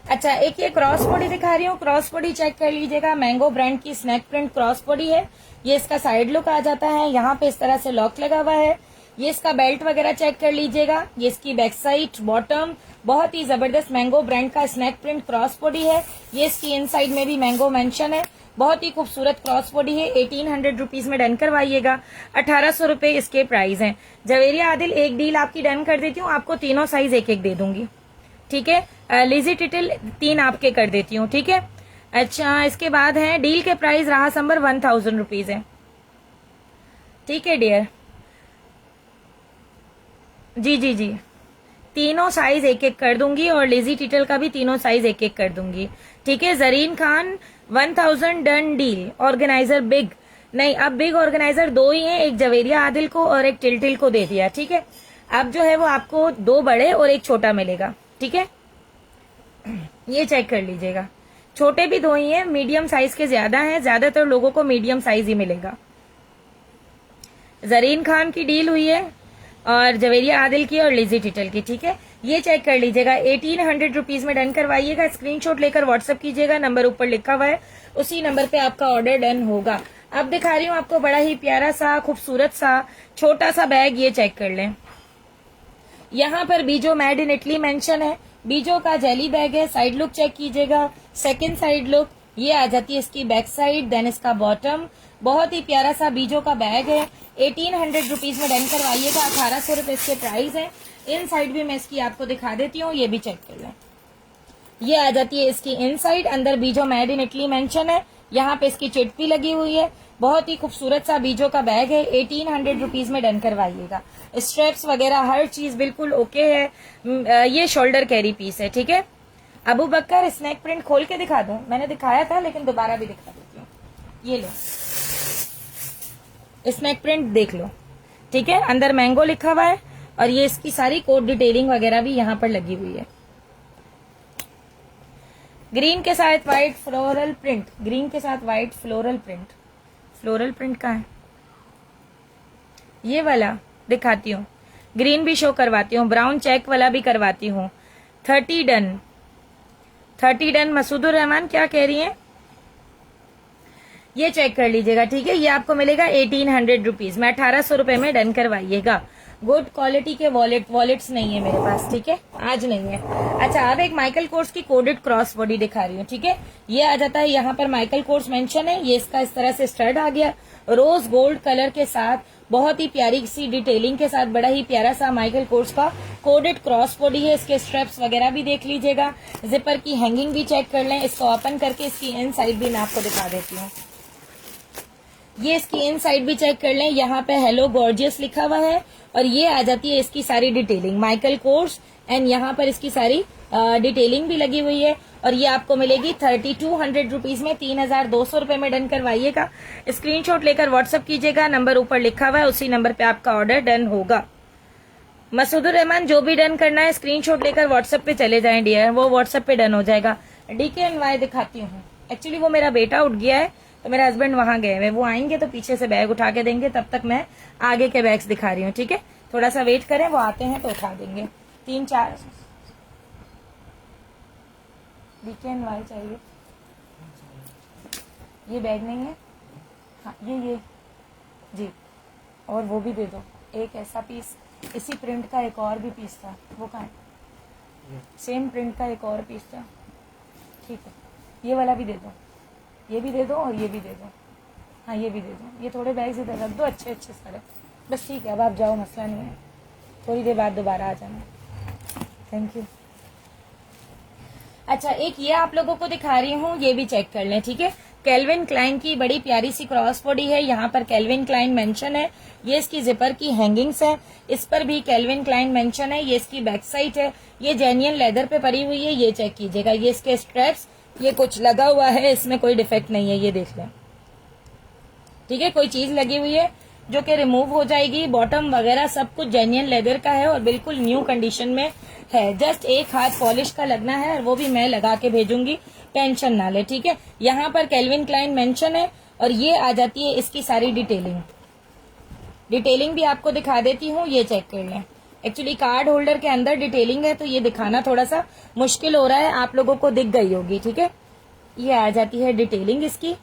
अच्छा, एक ये क्रॉस बॉडी दिखा रही हूँ, क्रॉस बॉडी चेक कर लीजिएगा। मैंगो ब्रांड की स्नैक प्रिंट क्रॉस बॉडी है। ये इसका साइड लुक आ जाता है, यहाँ पे इस तरह से लॉक लगा हुआ है। ये इसका बेल्ट वगैरह चेक कर लीजिएगा। ये इसकी बैक साइड, बॉटम, बहुत ही जबरदस्त मैंगो ब्रांड का स्नैक प्रिंट क्रॉस बॉडी है। ये इसकी इनसाइड में भी मैंगो मेंशन है। बहुत ही खूबसूरत क्रॉस बॉडी है। 1800 रुपीज में डन करवाइएगा। 1800 रुपए इसके प्राइस हैं। जवेरिया आदिल, एक डील आपकी डन कर देती हूँ, आपको तीनों साइज एक एक दे दूंगी, ठीक है। लिजी टिटिल 3 आपके कर देती हूँ, ठीक है। अच्छा, इसके बाद है डील के प्राइस रहा संबर 1000 रुपीज है, ठीक है डियर। जी जी जी, तीनों साइज एक एक कर दूंगी और लेजी टिटल का भी तीनों साइज एक एक कर दूंगी, ठीक है। Zareen Khan 1000 done deal. Organiser big नहीं, अब बिग ऑर्गेनाइजर 2 ही हैं, एक जवेरिया आदिल को और एक टिल्टिल को दे दिया, ठीक है। अब जो है वो आपको 2 बड़े और एक छोटा मिलेगा, ठीक है। ये चेक कर लीजिएगा, छोटे भी 2 ही हैं, मीडियम साइज के ज्यादा हैं, ज्यादातर लोगों को मीडियम साइज ही मिलेगा। जरीन खान की डील हुई है और जवेरिया आदिल की और लिजी टिटल की, ठीक है। ये चेक कर लीजिएगा, 1800 रुपीज में डन करवाइएगा। स्क्रीनशॉट लेकर व्हाट्सएप कीजिएगा, नंबर ऊपर लिखा हुआ है, उसी नंबर पे आपका ऑर्डर डन होगा। अब दिखा रही हूँ आपको बड़ा ही प्यारा सा खूबसूरत सा छोटा सा बैग, ये चेक कर लें। यहाँ पर बीजो मेड इन इटली मेंशन है, बीजो का जेली बैग है। साइड लुक चेक कीजिएगा, सेकंड साइड लुक, ये आ जाती है इसकी बैक साइड, देन इसका बॉटम। बहुत ही प्यारा सा बीजो का बैग है। 1800 रुपीज में डन करवाइएगा। 1800 रुपए इसके प्राइस है। इन साइड भी मैं इसकी आपको दिखा देती हूँ, ये भी चेक कर लें। ये आ जाती है इसकी इन साइड, अंदर बीजो मेड इन इटली मेंशन है, यहाँ पे इसकी चिट भी लगी हुई है। बहुत ही खूबसूरत सा बीजो का बैग है। 1800 रुपीज में डन करवाइएगा। स्ट्रेप्स वगैरह हर चीज बिल्कुल ओके है। ये शोल्डर कैरी पीस है, ठीक है। अबू बकर, स्नैक प्रिंट खोल के दिखा दूं? मैंने दिखाया था लेकिन दोबारा भी दिखा देती हूँ। ये लो, स्नैक प्रिंट देख लो, ठीक है। अंदर मैंगो लिखा हुआ है और ये इसकी सारी कोड डिटेलिंग वगैरह भी यहाँ पर लगी हुई है। ग्रीन के साथ व्हाइट फ्लोरल प्रिंट, ग्रीन के साथ white floral print. Floral print का है ये वाला, दिखाती हूँ। ग्रीन भी शो करवाती हूँ, ब्राउन चेक वाला भी करवाती हूँ। 30 डन, 30 डन। मसूदुर रहमान क्या कह रही हैं? ये चेक कर लीजिएगा, ठीक है। ये आपको मिलेगा 1800 रुपीज में। 1800 रुपए में डन करवाइएगा। गुड क्वालिटी के वॉलेट्स नहीं है मेरे पास, ठीक है, आज नहीं है। अच्छा, अब एक माइकल कोर्स की कोडेड क्रॉस बॉडी दिखा रही हूँ, ठीक है। ये आ जाता है, यहाँ पर माइकल कोर्स मेंशन है। ये इसका इस तरह से स्टड आ गया, रोज गोल्ड कलर के साथ, बहुत ही प्यारी सी डिटेलिंग के साथ, बड़ा ही प्यारा सा माइकल कोर्स का कोडेड क्रॉस बॉडी है। इसके स्ट्रेप्स वगैरह भी देख लीजिएगा, जिपर की हैंगिंग भी चेक कर लें। इसको ओपन करके इसकी इन साइड भी मैं आपको दिखा देती हूँ। ये इसकी इन साइड भी चेक कर लें, यहाँ पे हेलो गॉर्जियस लिखा हुआ है और ये आ जाती है इसकी सारी डिटेलिंग, माइकल कोर्स, एंड यहाँ पर इसकी सारी डिटेलिंग भी लगी हुई है। और ये आपको मिलेगी 3200 रुपीज में। 3200 रुपए में डन करवाइएगा। स्क्रीनशॉट लेकर व्हाट्सएप कीजिएगा, नंबर ऊपर लिखा हुआ है, उसी नंबर पे आपका ऑर्डर डन होगा। मसूदुर रहमान, जो भी डन करना है स्क्रीनशॉट लेकर व्हाट्सएप पे चले जाएं डियर, वो व्हाट्सएप पे डन हो जाएगा। DKNY दिखाती हूँ, एक्चुअली वो मेरा बेटा उठ गया है तो मेरे हस्बैंड वहां गए हुए, वो आएंगे तो पीछे से बैग उठा के देंगे, तब तक मैं आगे के बैग्स दिखा रही हूँ, ठीक है। थोड़ा सा वेट करें, वो आते हैं तो उठा देंगे। 3-4 DKNY चाहिए। ये बैग नहीं है, हाँ ये जी, और वो भी दे दो। एक ऐसा पीस, इसी प्रिंट का एक और भी पीस था, वो कहाँ है? सेम प्रिंट का एक और पीस था, ठीक है। ये वाला भी दे दो, ये भी दे दो और ये भी दे दो, हाँ ये भी दे दो। ये थोड़े बैग्स इधर रख दो, अच्छे अच्छे सारे, बस ठीक है। अब आप जाओ, मसला नहीं है, थोड़ी देर बाद दोबारा आ जाना। Thank you. अच्छा, एक ये आप लोगों को दिखा रही हूँ, ये भी चेक कर लें, ठीक है। केल्विन क्लाइन की बड़ी प्यारी सी क्रॉस बॉडी है, यहाँ पर केल्विन क्लाइन मेंशन है। ये इसकी जिपर की हैंगिंग्स है, इस पर भी केल्विन क्लाइन मेंशन है। ये इसकी बैक साइड है, ये जेन्युइन लेदर पे पड़ी हुई है, ये चेक कीजिएगा। ये इसके स्ट्रेप्स, ये कुछ लगा हुआ है, इसमें कोई डिफेक्ट नहीं है, ये देख लें, ठीक है। कोई चीज लगी हुई है जो कि रिमूव हो जाएगी। बॉटम वगैरह सब कुछ जेन्युइन लेदर का है और बिल्कुल न्यू कंडीशन में है। जस्ट एक हाथ पॉलिश का लगना है और वो भी मैं लगा के भेजूंगी, टेंशन ना ले, ठीक है। यहाँ पर केल्विन क्लाइन मेंशन है और ये आ जाती है इसकी सारी डिटेलिंग भी आपको दिखा देती हूँ, ये चेक कर लें। एक्चुअली कार्ड होल्डर के अंदर डिटेलिंग है तो ये दिखाना थोड़ा सा मुश्किल हो रहा है, आप लोगों को दिख गई होगी, ठीक है। ये आ जाती है डिटेलिंग इसकी,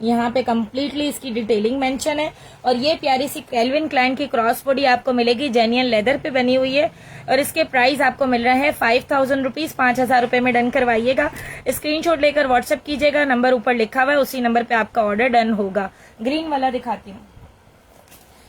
यहाँ पे कम्प्लीटली इसकी डिटेलिंग मेंशन है। और ये प्यारी सी कैल्विन क्लाइन की क्रॉस बॉडी आपको मिलेगी, जेन्युइन लेदर पे बनी हुई है। और इसके प्राइस आपको मिल रहे हैं 5000 रुपीज, 5000 रुपए में डन करवाइएगा। स्क्रीनशॉट लेकर व्हाट्सएप कीजिएगा, नंबर ऊपर लिखा हुआ है, उसी नंबर पे आपका ऑर्डर डन होगा। ग्रीन वाला दिखाती हूँ।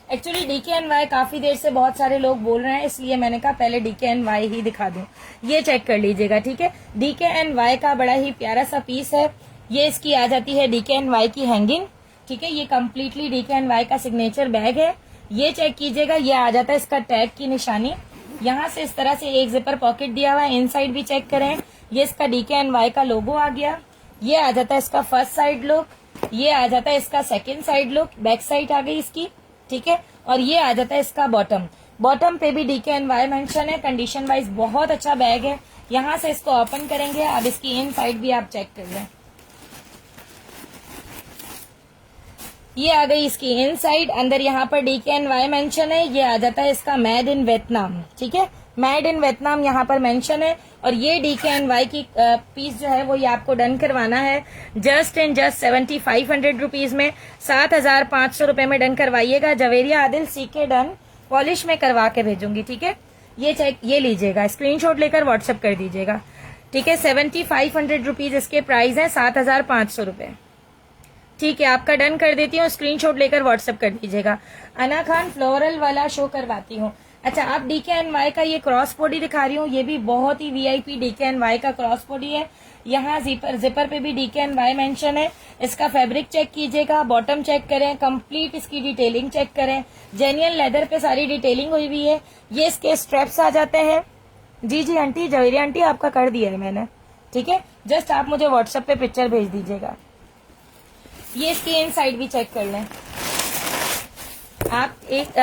एक्चुअली DKNY काफी देर से बहुत सारे लोग बोल रहे हैं, इसलिए मैंने कहा पहले DKNY ही दिखा दूं। ये चेक कर लीजिएगा, ठीक है। DKNY का बड़ा ही प्यारा सा पीस है। ये इसकी आ जाती है DKNY की हैंगिंग, ठीक है। ये कम्प्लीटली DKNY का सिग्नेचर बैग है। ये चेक कीजिएगा, ये आ जाता है इसका टैग की निशानी। यहाँ से इस तरह से एक जिपर पॉकेट दिया हुआ है। इनसाइड भी चेक करें, ये इसका DKNY का लोगो आ गया। ये आ जाता है इसका फर्स्ट साइड लुक, ये आ जाता है इसका second side look, back side आ गई इसकी, ठीक है। और ये आ जाता है इसका बॉटम। बॉटम पे भी DKNY मेंशन है। कंडीशन वाइज बहुत अच्छा बैग है। यहाँ से इसको ओपन करेंगे, अब इसकी इन साइड भी आप चेक कर लें। ये आ गई इसकी इन साइड, अंदर यहाँ पर DKNY मेंशन है। ये आ जाता है इसका मेड इन वियतनाम, ठीक है। मेड इन वियतनाम यहाँ पर मेंशन है। और ये DKNY की पीस जो है वो ये आपको डन करवाना है जस्ट 7500 रुपीज में, 7500 रुपए में डन करवाइएगा। Javeria Adil CK done polish में करवा के भेजूंगी, ठीक है। ये चेक ये लीजिएगा, स्क्रीनशॉट लेकर व्हाट्सएप कर दीजिएगा, ठीक है। 7500 रुपीज इसके प्राइस है, 7500 रुपए, ठीक है। आपका डन कर देती हूँ, स्क्रीनशॉट लेकर व्हाट्सएप कर दीजिएगा। अना खान फ्लोरल वाला शो करवाती हूँ। अच्छा, आप DKNY का ये क्रॉस बॉडी दिखा रही हूँ, ये भी बहुत ही VIP DKNY का क्रॉस बॉडी है। यहाँ जिपर पे भी DKNY मेंशन है। इसका फैब्रिक चेक कीजिएगा, बॉटम चेक करें, कंप्लीट इसकी डिटेलिंग चेक करें। जेन्युइन लेदर पे सारी डिटेलिंग हुई हुई है। ये इसके स्ट्रेप्स आ जाते हैं। जी आंटी, जवेरी आंटी आपका कर दिया है मैंने, ठीक है। जस्ट आप मुझे व्हाट्सएप पे पिक्चर भेज दीजिएगा। ये इसकी इन साइड भी चेक कर लें आप। एक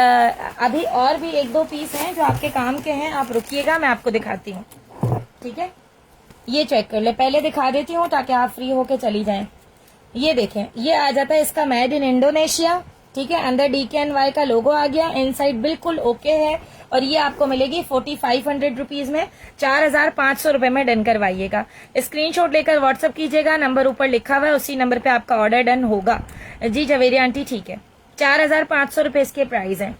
अभी और भी एक दो पीस हैं जो आपके काम के हैं, आप रुकिएगा, मैं आपको दिखाती हूँ, ठीक है। ये चेक कर ले, पहले दिखा देती हूँ ताकि आप फ्री होके चली जाएं। ये देखें, ये आ जाता है इसका मेड इन इंडोनेशिया, ठीक है। अंदर DKNY का लोगो आ गया, इनसाइड बिल्कुल ओके है। और ये आपको मिलेगी 4500 रुपीज में, 4500 रुपए में डन करवाइएगा। स्क्रीनशॉट लेकर व्हाट्सएप कीजिएगा, नंबर ऊपर लिखा हुआ है, उसी नंबर पे आपका ऑर्डर डन होगा। जी जवेरी आंटी, ठीक है। 4500 रुपए इसके प्राइस हैं।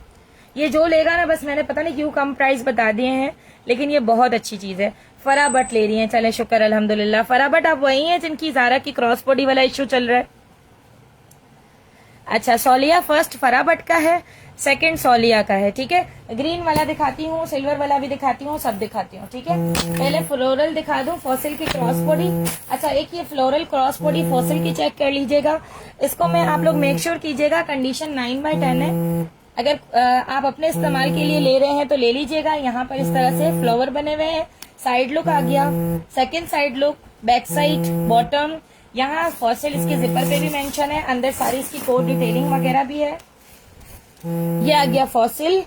ये जो लेगा ना, बस मैंने पता नहीं क्यों कम प्राइस बता दिए हैं, लेकिन ये बहुत अच्छी चीज है। फरा बट ले रही हैं, चले शुक्र अल्हम्दुलिल्लाह। फरा बट आप वही हैं जिनकी ज़ारा की क्रॉस बॉडी वाला इश्यू चल रहा है। अच्छा, सोलिया फर्स्ट फरा बट का है, सेकंड सोलिया का है, ठीक है। ग्रीन वाला दिखाती हूँ, सिल्वर वाला भी दिखाती हूँ, सब दिखाती हूँ, ठीक है। पहले फ्लोरल दिखा दूं, फॉसिल की क्रॉस बॉडी। अच्छा, एक ये फ्लोरल क्रॉस बॉडी फॉसिल की चेक कर लीजिएगा। इसको मैं आप लोग मेक श्योर कीजिएगा, कंडीशन 9/10 है। अगर आप अपने इस्तेमाल के लिए ले रहे हैं तो ले लीजिएगा। यहाँ पर इस तरह से फ्लावर बने हुए हैं। साइड लुक आ गया, second side look, back side, bottom. यहाँ फॉसिल इसके जिपर पे भी मेंशन है, अंदर सारी इसकी कोड डिटेलिंग वगैरह भी है। ये आ गया फॉसिल,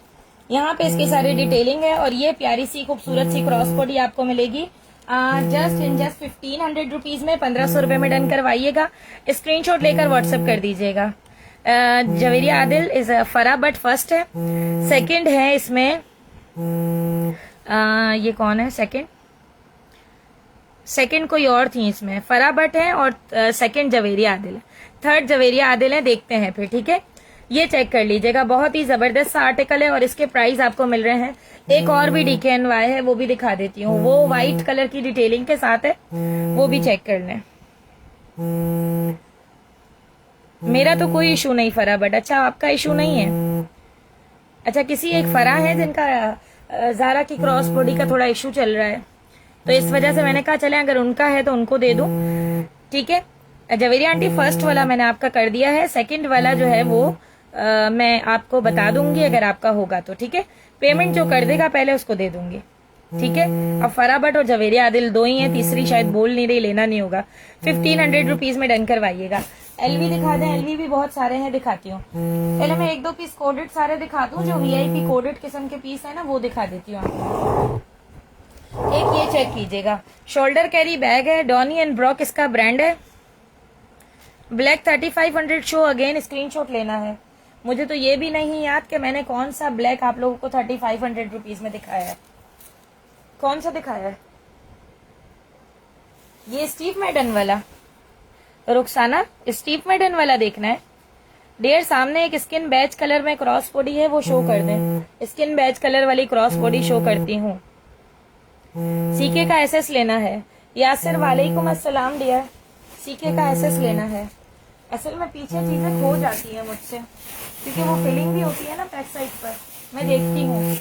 यहाँ पे इसकी सारी डिटेलिंग है। और ये प्यारी सी खूबसूरत सी क्रॉस बॉडी आपको मिलेगी जस्ट 1500 रुपीज में, 1500 रुपए में डन करवाइएगा। स्क्रीनशॉट लेकर व्हाट्सएप कर दीजिएगा। जवेरिया आदिल इज फरा बट फर्स्ट है, सेकंड है इसमें ये कौन है सेकंड कोई और थी इसमें, फरा बट है और सेकंड जवेरिया आदिल है, थर्ड जवेरिया आदिल है। देखते हैं फिर, ठीक है। ये चेक कर लीजिएगा, बहुत ही जबरदस्त सा आर्टिकल है और इसके प्राइस आपको मिल रहे हैं। एक और भी DKNY है, वो भी दिखा देती हूँ, वो व्हाइट कलर की डिटेलिंग के साथ है, वो भी चेक कर लें। मेरा तो कोई इशू नहीं फरा बट, अच्छा आपका इशू नहीं है। अच्छा, किसी एक फरा है जिनका ज़ारा की क्रॉस बॉडी का थोड़ा इशू चल रहा है, तो इस वजह से मैंने कहा चले अगर उनका है तो उनको दे दूं, ठीक है। जवेरी आंटी फर्स्ट वाला मैंने आपका कर दिया है, सेकंड वाला जो है वो मैं आपको बता दूंगी अगर आपका होगा तो, ठीक है। पेमेंट जो कर देगा पहले उसको दे दूंगी, ठीक है। अब फरा बट और जवेरिया आदिल दो ही है, तीसरी शायद बोल नहीं रही, लेना नहीं होगा। 1500 रुपीज में डन करवाइएगा। LV दिखा दें, LV भी बहुत सारे हैं, दिखाती हूँ। पहले मैं एक दो पीस कोडेड सारे दिखा दूं, जो VIP कोडेड किस्म के पीस है ना, वो दिखा देती हूँ आपको। एक ये चेक कीजिएगा, शोल्डर कैरी बैग है, डॉनी एंड ब्रॉक इसका ब्रांड है। ब्लैक 3500 शो अगेन, स्क्रीनशॉट लेना है। मुझे तो ये भी नहीं याद कि मैंने कौन सा ब्लैक आप लोगों को 3500 रुपीज में दिखाया है, कौन सा दिखाया है। ये स्टीव मैडन वाला, रुखसाना स्टीप मेडन वाला देखना है डियर। सामने एक स्किन बैच कलर में क्रॉस बॉडी है, वो शो कर दें। स्किन बैच कलर वाली क्रॉस बॉडी शो करती हूँ। सीके का एसएस लेना है। यासिर वालेकुम अस्सलाम डियर। सीके का एसएस लेना है। असल में पीछे चीजें खो जाती है मुझसे, क्योंकि वो फिलिंग भी होती है ना बैक साइड पर, मैं देखती हूँ।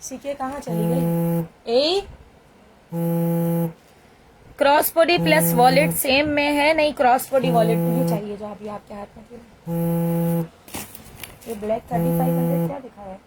सीके कहाँ चली गई? A cross body plus wallet same में है? नहीं, क्रॉस बॉडी वॉलेट नहीं चाहिए जो अभी आपके हाथ में थी। ये ब्लैक 3500 क्या दिखा है?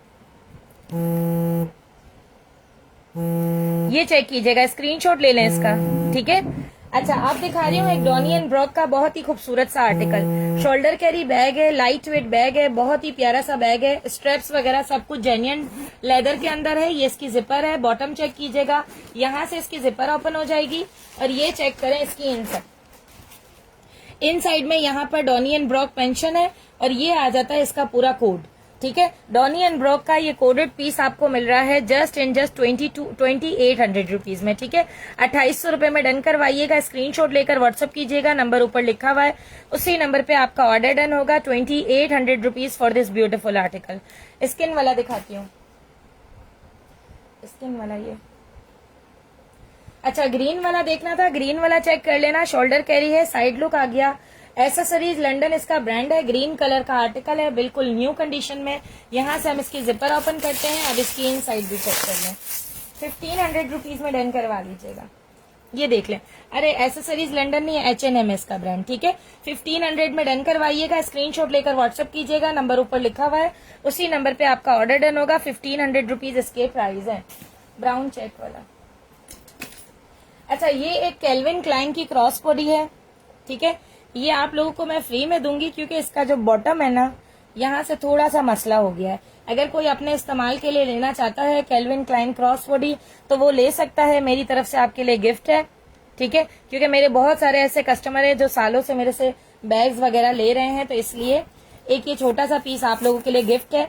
ये चेक कीजिएगा, स्क्रीनशॉट ले लें इसका, ठीक है। अच्छा, आप दिखा रही हूँ एक डॉनी एंड ब्रॉक का बहुत ही खूबसूरत सा आर्टिकल। शोल्डर कैरी बैग है, लाइट वेट बैग है, बहुत ही प्यारा सा बैग है। स्ट्रेप्स वगैरह सब कुछ जेन्युइन लेदर के अंदर है। ये इसकी जिपर है, बॉटम चेक कीजिएगा, यहाँ से इसकी जिपर ओपन हो जाएगी। और ये चेक करें इसकी इनसाइड में यहाँ पर डॉनी एंड ब्रॉक पेंशन है, और ये आ जाता है इसका पूरा कोड, ठीक है। डॉनी एंड ब्रॉक का ये कोडेड पीस आपको मिल रहा है जस्ट 2800 रुपीज में, ठीक है। 2800 रुपए में डन करवाइएगा। स्क्रीनशॉट लेकर व्हाट्सअप कीजिएगा, नंबर ऊपर लिखा हुआ है, उसी नंबर पे आपका ऑर्डर डन होगा। 2800 rupees for this beautiful article. Skin वाला दिखाती हूँ, स्किन वाला ये। अच्छा, ग्रीन वाला देखना था, ग्रीन वाला चेक कर लेना। शोल्डर कैरी है, साइड लुक आ गया। एसेसरीज लंदन इसका ब्रांड है, ग्रीन कलर का आर्टिकल है, बिल्कुल न्यू कंडीशन में। यहाँ से हम इसकी जिपर ओपन करते हैं। अब इसकी इन साइड भी चेक कर लें। 1500 रुपीज में डन करवा लीजिएगा। ये देख लें, अरे एसेसरीज लंदन नहीं है, H&M इसका ब्रांड, ठीक है। 1500 में डन करवाइएगा। स्क्रीनशॉट लेकर व्हाट्सअप कीजिएगा, नंबर ऊपर लिखा हुआ है, उसी नंबर पे आपका ऑर्डर डन होगा। 1500 रुपीज इसके प्राइस है। ब्राउन चेक वाला। अच्छा, ये एक केल्विन क्लाइन की क्रॉस बॉडी है, ठीक है। ये आप लोगों को मैं फ्री में दूंगी, क्योंकि इसका जो बॉटम है ना, यहाँ से थोड़ा सा मसला हो गया है। अगर कोई अपने इस्तेमाल के लिए लेना चाहता है केल्विन क्लाइन क्रॉस बॉडी, तो वो ले सकता है। मेरी तरफ से आपके लिए गिफ्ट है, ठीक है, क्योंकि मेरे बहुत सारे ऐसे कस्टमर है जो सालों से मेरे से बैग्स वगैरह ले रहे हैं, तो इसलिए एक ये छोटा सा पीस आप लोगों के लिए गिफ्ट है।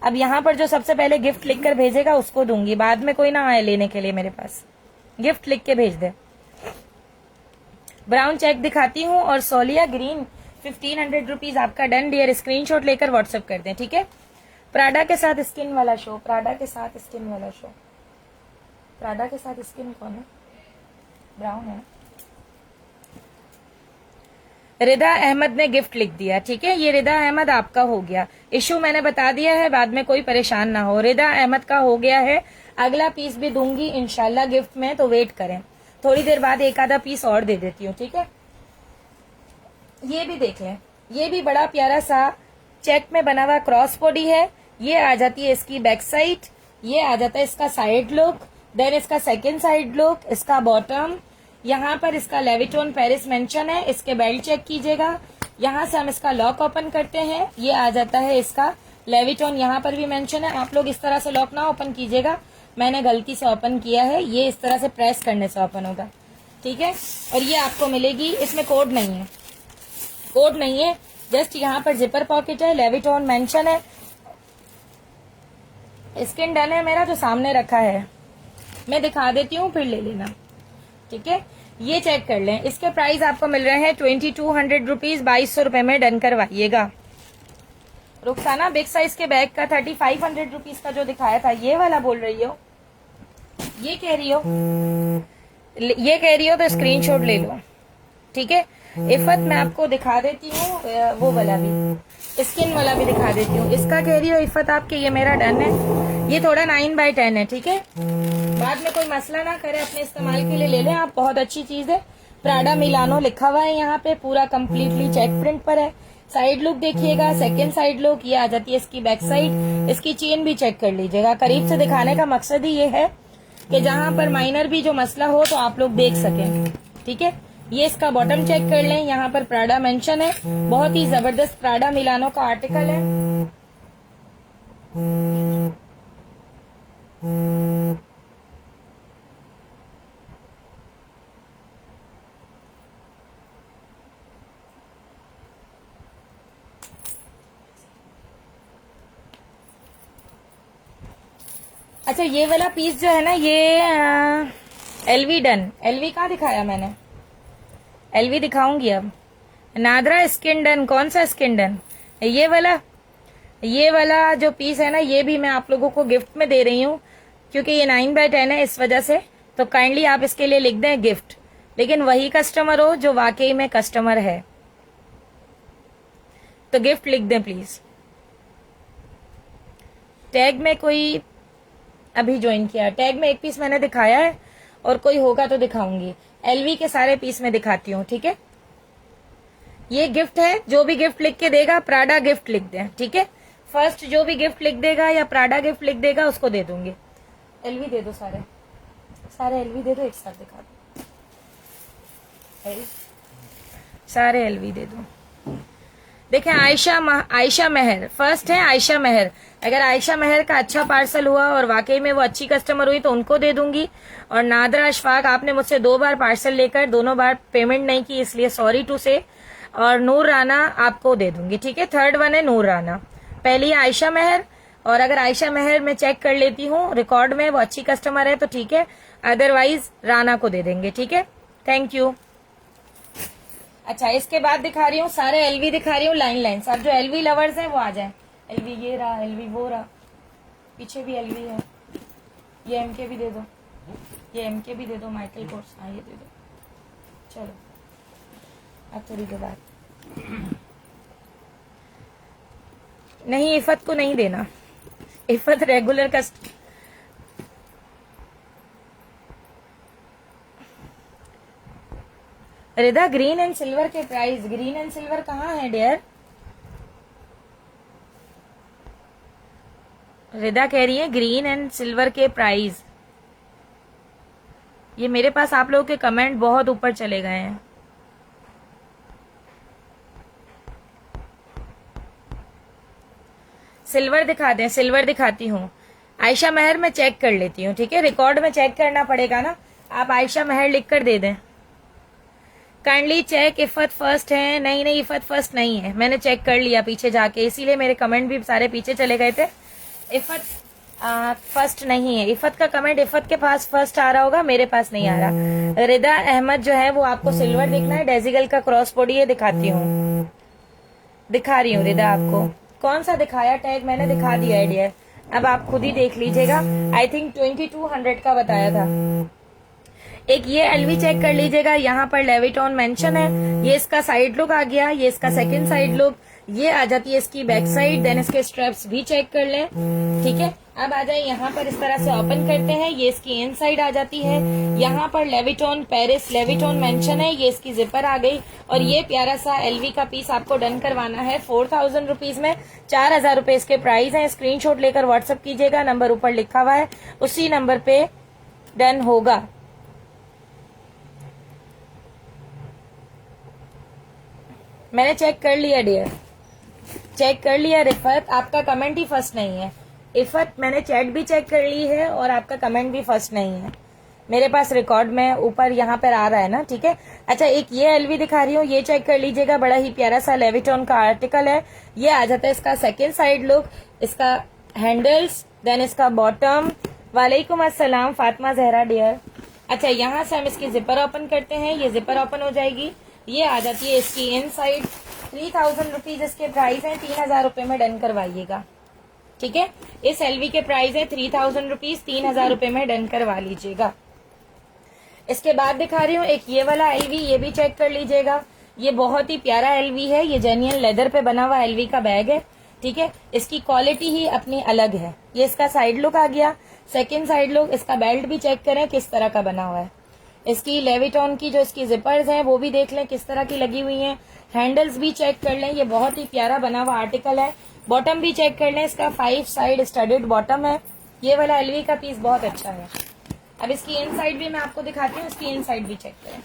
अब यहाँ पर जो सबसे पहले गिफ्ट लिख कर भेजेगा उसको दूंगी, बाद में कोई ना आए लेने के लिए मेरे पास, गिफ्ट लिख के भेज दे। ब्राउन चेक दिखाती हूँ और सोलिया ग्रीन 1500 रुपीज आपका डन डियर। स्क्रीनशॉट लेकर व्हाट्सएप कर दें, ठीक है। प्राडा के साथ स्किन वाला शो, प्राडा के साथ स्किन वाला शो, प्राडा के साथ स्किन कौन है? ब्राउन है। रिदा अहमद ने गिफ्ट लिख दिया, ठीक है। ये रिदा अहमद आपका हो गया। इशू मैंने बता दिया है, बाद में कोई परेशान ना हो। रिदा अहमद का हो गया है। अगला पीस भी दूंगी इंशाल्लाह गिफ्ट में, तो वेट करें, थोड़ी देर बाद एक आधा पीस और दे देती हूँ, ठीक है। ये भी देख लें, ये भी बड़ा प्यारा सा चेक में बना हुआ क्रॉस बॉडी है। ये आ जाती है इसकी बैक साइड, ये आ जाता है इसका साइड लुक, देन इसका सेकंड साइड लुक, इसका बॉटम, यहाँ पर इसका लेविटोन पेरिस मेंशन है। इसके बेल्ट चेक कीजिएगा, यहाँ से हम इसका लॉक ओपन करते हैं, ये आ जाता है इसका लेविटोन, यहाँ पर भी मेंशन है। आप लोग इस तरह से लॉक ना ओपन कीजिएगा, मैंने गलती से ओपन किया है, ये इस तरह से प्रेस करने से ओपन होगा, ठीक है। और ये आपको मिलेगी, इसमें कोड नहीं है, कोड नहीं है, जस्ट यहाँ पर जिपर पॉकेट है, लेविटोन मेंशन है। स्किन डन है मेरा जो सामने रखा है, मैं दिखा देती हूँ फिर ले लेना, ठीक है। ये चेक कर लें, इसके प्राइस आपको मिल रहे हैं 2200 रुपीज, 2200 रुपए में डन करवाइएगा। रुखसाना बिग साइज के बैग का 3500 रुपीज का जो दिखाया था, ये वाला बोल रही हो? ये कह रही हो? ये कह रही हो तो स्क्रीनशॉट ले लो, ठीक है। इफत मैं आपको दिखा देती हूँ, वो वाला भी, स्किन वाला भी दिखा देती हूँ। इसका कह रही हो इफत आपके, ये मेरा डन है। ये थोड़ा 9x10 है, ठीक है। बाद में कोई मसला ना करे, अपने इस्तेमाल के लिए ले लें आप, बहुत अच्छी चीज है। प्राडा मिलानो लिखा हुआ है यहाँ पे, पूरा कम्प्लीटली चेक प्रिंट पर है। साइड लुक देखिएगा, सेकंड साइड लुक, ये आ जाती है इसकी बैक साइड। इसकी चेन भी चेक कर लीजिएगा, करीब से दिखाने का मकसद ही ये है कि जहां पर माइनर भी जो मसला हो तो आप लोग देख सकें, ठीक है। ये इसका बॉटम चेक कर लें, यहाँ पर प्राडा मेंशन है, बहुत ही जबरदस्त प्राडा मिलानो का आर्टिकल है। अच्छा, ये वाला पीस जो है ना, ये एलवी डन, एलवी कहाँ दिखाया मैंने? एलवी दिखाऊंगी अब। नादरा स्किन डन, कौन सा स्किन डन? ये वाला जो पीस है ना, ये भी मैं आप लोगों को गिफ्ट में दे रही हूँ क्योंकि ये 9x10 है, इस वजह से। तो काइंडली आप इसके लिए लिख दें गिफ्ट, लेकिन वही कस्टमर हो जो वाकई में कस्टमर है, तो गिफ्ट लिख दें प्लीज। टैग में कोई अभी ज्वाइन किया, टैग में एक पीस मैंने दिखाया है और कोई होगा तो दिखाऊंगी। एलवी के सारे पीस में दिखाती हूँ, ठीक है। ये गिफ्ट है, जो भी गिफ्ट लिख के देगा प्राडा गिफ्ट लिख दें, ठीक है। फर्स्ट जो भी गिफ्ट लिख देगा या प्राडा गिफ्ट लिख देगा उसको दे दूंगी। एलवी दे दो, सारे एलवी दे दो, एक साथ दिखा दो, सारे एलवी दे दो। देखें आयशा मेहर फर्स्ट है, आयशा मेहर। अगर आयशा मेहर का अच्छा पार्सल हुआ और वाकई में वो अच्छी कस्टमर हुई तो उनको दे दूंगी। और नादरा अशफाक, आपने मुझसे 2 बार पार्सल लेकर दोनों बार पेमेंट नहीं की, इसलिए सॉरी टू से। और नूर राना आपको दे दूंगी, ठीक है। थर्ड वन है नूर राना, पहली है आयशा मेहर। और अगर आयशा मेहर मैं चेक कर लेती हूँ रिकॉर्ड में, वो अच्छी कस्टमर है तो ठीक है, अदरवाइज राना को दे देंगे, ठीक है। Thank you. अच्छा, इसके बाद दिखा रही हूँ, सारे एलवी दिखा रही हूँ लाइन। अब जो एलवी लवर्स हैं वो आ जाए। एलवी ये रहा, एलवी वो रहा, पीछे भी एलवी है। ये एमके भी दे दो, ये एमके भी दे दो, माइकल कोर्स, हाँ ये दे दो। चलो अब थोड़ी देर बाद, नहीं इफत को नहीं देना, इफत रेगुलर कस्ट। रिदा, ग्रीन एंड सिल्वर के प्राइस, ग्रीन एंड सिल्वर कहाँ है डियर? रिदा कह रही है ग्रीन एंड सिल्वर के प्राइस। ये मेरे पास आप लोगों के कमेंट बहुत ऊपर चले गए हैं। सिल्वर दिखा दें, सिल्वर दिखाती हूँ। आयशा मेहर में चेक कर लेती हूँ, ठीक है। रिकॉर्ड में चेक करना पड़ेगा ना, आप आयशा मेहर लिख कर दे दें। काइंडली चेक, इफत फर्स्ट है। नहीं इफत फर्स्ट नहीं है, मैंने चेक कर लिया पीछे जाके, इसीलिए मेरे कमेंट भी सारे पीछे चले गए थे। इफत फर्स्ट नहीं है। इफत का कमेंट इफत के पास फर्स्ट आ रहा होगा, मेरे पास नहीं आ रहा। रिदा अहमद जो है वो आपको सिल्वर दिखना है, डेजिगल का क्रॉस बॉडी है, दिखाती हूँ, दिखा रही हूँ रिदा आपको। कौन सा दिखाया टैग? मैंने दिखा दिया है डियर, अब आप खुद ही देख लीजिएगा। आई थिंक 2200 का बताया था। एक ये एलवी चेक कर लीजिएगा, यहाँ पर लेविटॉन मेंशन है। ये इसका साइड लुक आ गया, ये इसका सेकंड साइड लुक, ये आ जाती है इसकी बैक साइड। देन इसके स्ट्रेप्स भी चेक कर लें, ठीक है। अब आ जाए यहाँ पर, इस तरह से ओपन करते हैं, ये इसकी इन साइड आ जाती है। यहाँ पर लेविटॉन पेरिस लेविटॉन मेंशन है, ये इसकी जिपर आ गई। और ये प्यारा सा एलवी का पीस आपको डन करवाना है 4000 रुपीज में। 4000 रुपए इसके प्राइस है। स्क्रीनशॉट लेकर व्हाट्सएप कीजिएगा, नंबर ऊपर लिखा हुआ है, उसी नंबर पे डन होगा। मैंने चेक कर लिया डियर, चेक कर लिया। रिफत, आपका कमेंट ही फर्स्ट नहीं है। इफत, मैंने चैट भी चेक कर ली है और आपका कमेंट भी फर्स्ट नहीं है, मेरे पास रिकॉर्ड में ऊपर यहाँ पर आ रहा है ना, ठीक है। अच्छा, एक ये एलवी दिखा रही हूँ, ये चेक कर लीजिएगा, बड़ा ही प्यारा सा लेविटॉन का आर्टिकल है। ये आ जाता है इसका सेकेंड साइड लुक, इसका हैंडल्स, देन इसका बॉटम। वालेकुम अस्सलाम फातिमा जहरा डियर। अच्छा, यहाँ से हम इसकी जिपर ओपन करते हैं, ये जिपर ओपन हो जाएगी, ये आ जाती है इसकी इन साइड। 3000 रुपीज इसके प्राइस है, 3000 रुपए में डन करवाइएगा, ठीक है। इस एलवी के प्राइस है 3000 रुपीज, 3000 रुपए में डन करवा लीजिएगा। इसके बाद दिखा रही हूँ एक ये वाला एलवी, ये भी चेक कर लीजिएगा। ये बहुत ही प्यारा एलवी है, ये जेन्युइन लेदर पे बना हुआ एलवी का बैग है, ठीक है। इसकी क्वालिटी ही अपनी अलग है। ये इसका साइड लुक आ गया, सेकेंड साइड लुक। इसका बेल्ट भी चेक करें किस तरह का बना हुआ है। इसकी लेविटॉन की जो इसकी जिपर्स हैं वो भी देख लें किस तरह की लगी हुई हैं। हैंडल्स भी चेक कर लें, ये बहुत ही प्यारा बना हुआ आर्टिकल है। बॉटम भी चेक कर लें, इसका 5 साइड स्टडेड बॉटम है। ये वाला एलवी का पीस बहुत अच्छा है। अब इसकी इन साइड भी मैं आपको दिखाती हूँ, इसकी इन साइड भी चेक करें।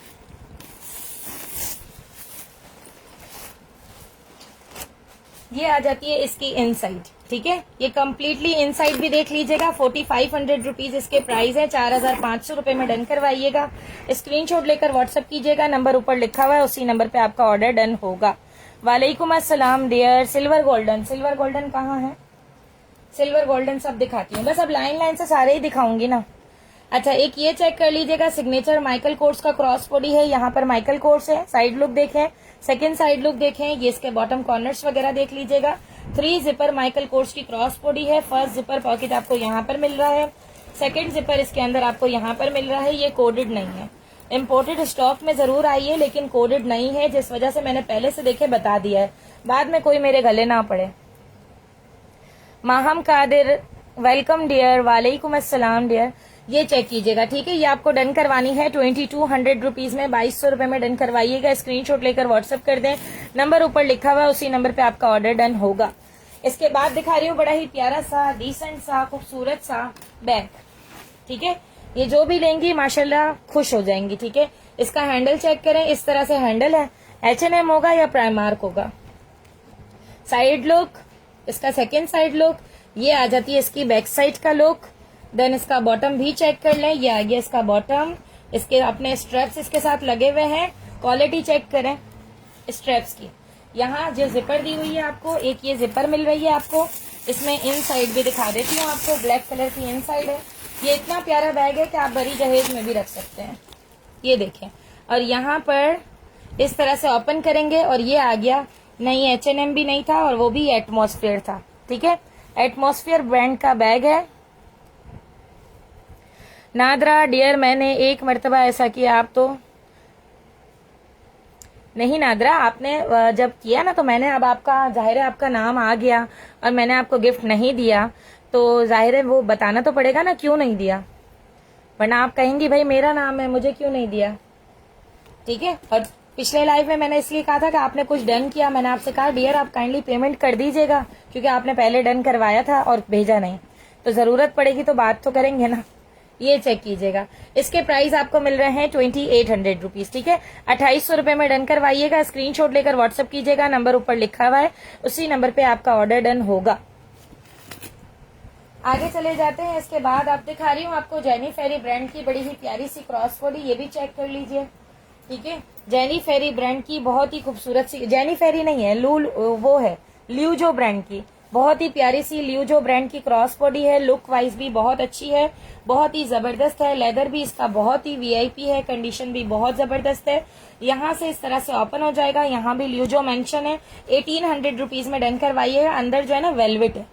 ये आ जाती है इसकी इन साइड, ठीक है। ये कम्प्लीटली इन साइड भी देख लीजिएगा। 4500 रुपीज इसके प्राइस है, 4500 रुपए में डन करवाइएगा। स्क्रीनशॉट लेकर व्हाट्सएप कीजिएगा, नंबर ऊपर लिखा हुआ है, उसी नंबर पे आपका ऑर्डर डन होगा। वालेकुम अस्सलाम dear. Silver golden, silver golden कहाँ है? सिल्वर गोल्डन सब दिखाती हूँ, बस अब लाइन लाइन से सारे ही दिखाऊंगी ना। अच्छा, एक ये चेक कर लीजिएगा, सिग्नेचर माइकल कोर्स का क्रॉस बॉडी है, यहाँ पर माइकल कोर्स है। साइड लुक देखें, सेकंड साइड लुक देखें, ये इसके बॉटम कॉर्नर्स वगैरह देख लीजिएगा। 3 जिपर माइकल कोर्स की क्रॉस बॉडी है। फर्स्ट जिपर पॉकेट आपको यहाँ पर मिल रहा है, सेकंड जिपर इसके अंदर आपको यहाँ पर मिल रहा है। ये कोडेड नहीं है, इम्पोर्टेड स्टॉक में जरूर आई है लेकिन कोडेड नहीं है, जिस वजह से मैंने पहले से देखे बता दिया है, बाद में कोई मेरे गले ना पड़े। Maham Qadir, welcome dear. वालेकुम अस्सलाम डियर। ये चेक कीजिएगा, ठीक है। ये आपको डन करवानी है 2200 रुपीज में, 2200 रुपए में डन करवाइएगा। स्क्रीनशॉट लेकर व्हाट्सएप कर दें, नंबर ऊपर लिखा हुआ है, उसी नंबर पे आपका ऑर्डर डन होगा। इसके बाद दिखा रही हूँ बड़ा ही प्यारा सा, डिसेंट सा, खूबसूरत सा बैग, ठीक है। ये जो भी लेंगी माशाल्लाह खुश हो जाएंगी, ठीक है। इसका हैंडल चेक करें, इस तरह से हैंडल है। H&M होगा या प्राइमार्क होगा। साइड लुक, इसका सेकेंड साइड लुक, ये आ जाती है इसकी बैक साइड का लुक। देन इसका बॉटम भी चेक कर लें, ये आ गया इसका बॉटम। इसके अपने स्ट्रेप्स इसके साथ लगे हुए हैं, क्वालिटी चेक करें स्ट्रेप्स की। यहाँ जो जिपर दी हुई है आपको, एक ये जिपर मिल रही है आपको। इसमें इन साइड भी दिखा देती हूँ आपको, ब्लैक कलर की इन साइड है। ये इतना प्यारा बैग है कि आप बड़ी जहेज में भी रख सकते हैं, ये देखें। और यहाँ पर इस तरह से ओपन करेंगे और ये आ गया, नहीं H&M भी नहीं था और वो भी एटमॉस्फेयर था, ठीक है। एटमॉस्फेयर ब्रांड का बैग है। नादरा डियर, मैंने एक मर्तबा ऐसा किया, आप तो नहीं नादरा, आपने जब किया ना तो मैंने, अब आपका जाहिर है आपका नाम आ गया और मैंने आपको गिफ्ट नहीं दिया तो जाहिर है वो बताना तो पड़ेगा ना क्यों नहीं दिया, वरना आप कहेंगी भाई मेरा नाम है मुझे क्यों नहीं दिया, ठीक है। और पिछले लाइव में मैंने इसलिए कहा था कि आपने कुछ डन किया, मैंने आपसे कहा डियर आप काइंडली पेमेंट कर दीजिएगा, क्योंकि आपने पहले डन करवाया था और भेजा नहीं, तो जरूरत पड़ेगी तो बात तो करेंगे ना। ये चेक कीजिएगा, इसके प्राइस आपको मिल रहे हैं 2800 रुपीज, ठीक है। 2800 रुपए में डन करवाइएगा। स्क्रीनशॉट लेकर व्हाट्सएप कीजिएगा, नंबर ऊपर लिखा हुआ है, उसी नंबर पे आपका ऑर्डर डन होगा। आगे चले जाते हैं। इसके बाद आप दिखा रही हूँ आपको जेनी फेरी ब्रांड की बड़ी ही प्यारी सी क्रॉस बॉडी, ये भी चेक कर लीजिए, ठीक है। जेनी फेरी ब्रांड की बहुत ही खूबसूरत सी, जेनी फेरी नहीं है, वो है ल्यूजो ब्रांड की, बहुत ही प्यारी सी ल्यूजो ब्रांड की क्रॉस बॉडी है। लुक वाइज भी बहुत अच्छी है, बहुत ही जबरदस्त है। लेदर भी इसका बहुत ही वीआईपी है, कंडीशन भी बहुत जबरदस्त है। यहाँ से इस तरह से ओपन हो जाएगा, यहाँ भी ल्यूजो मेंशन है। 1800 रुपीज में डन करवाइएगा। अंदर जो है ना वेलवेट है,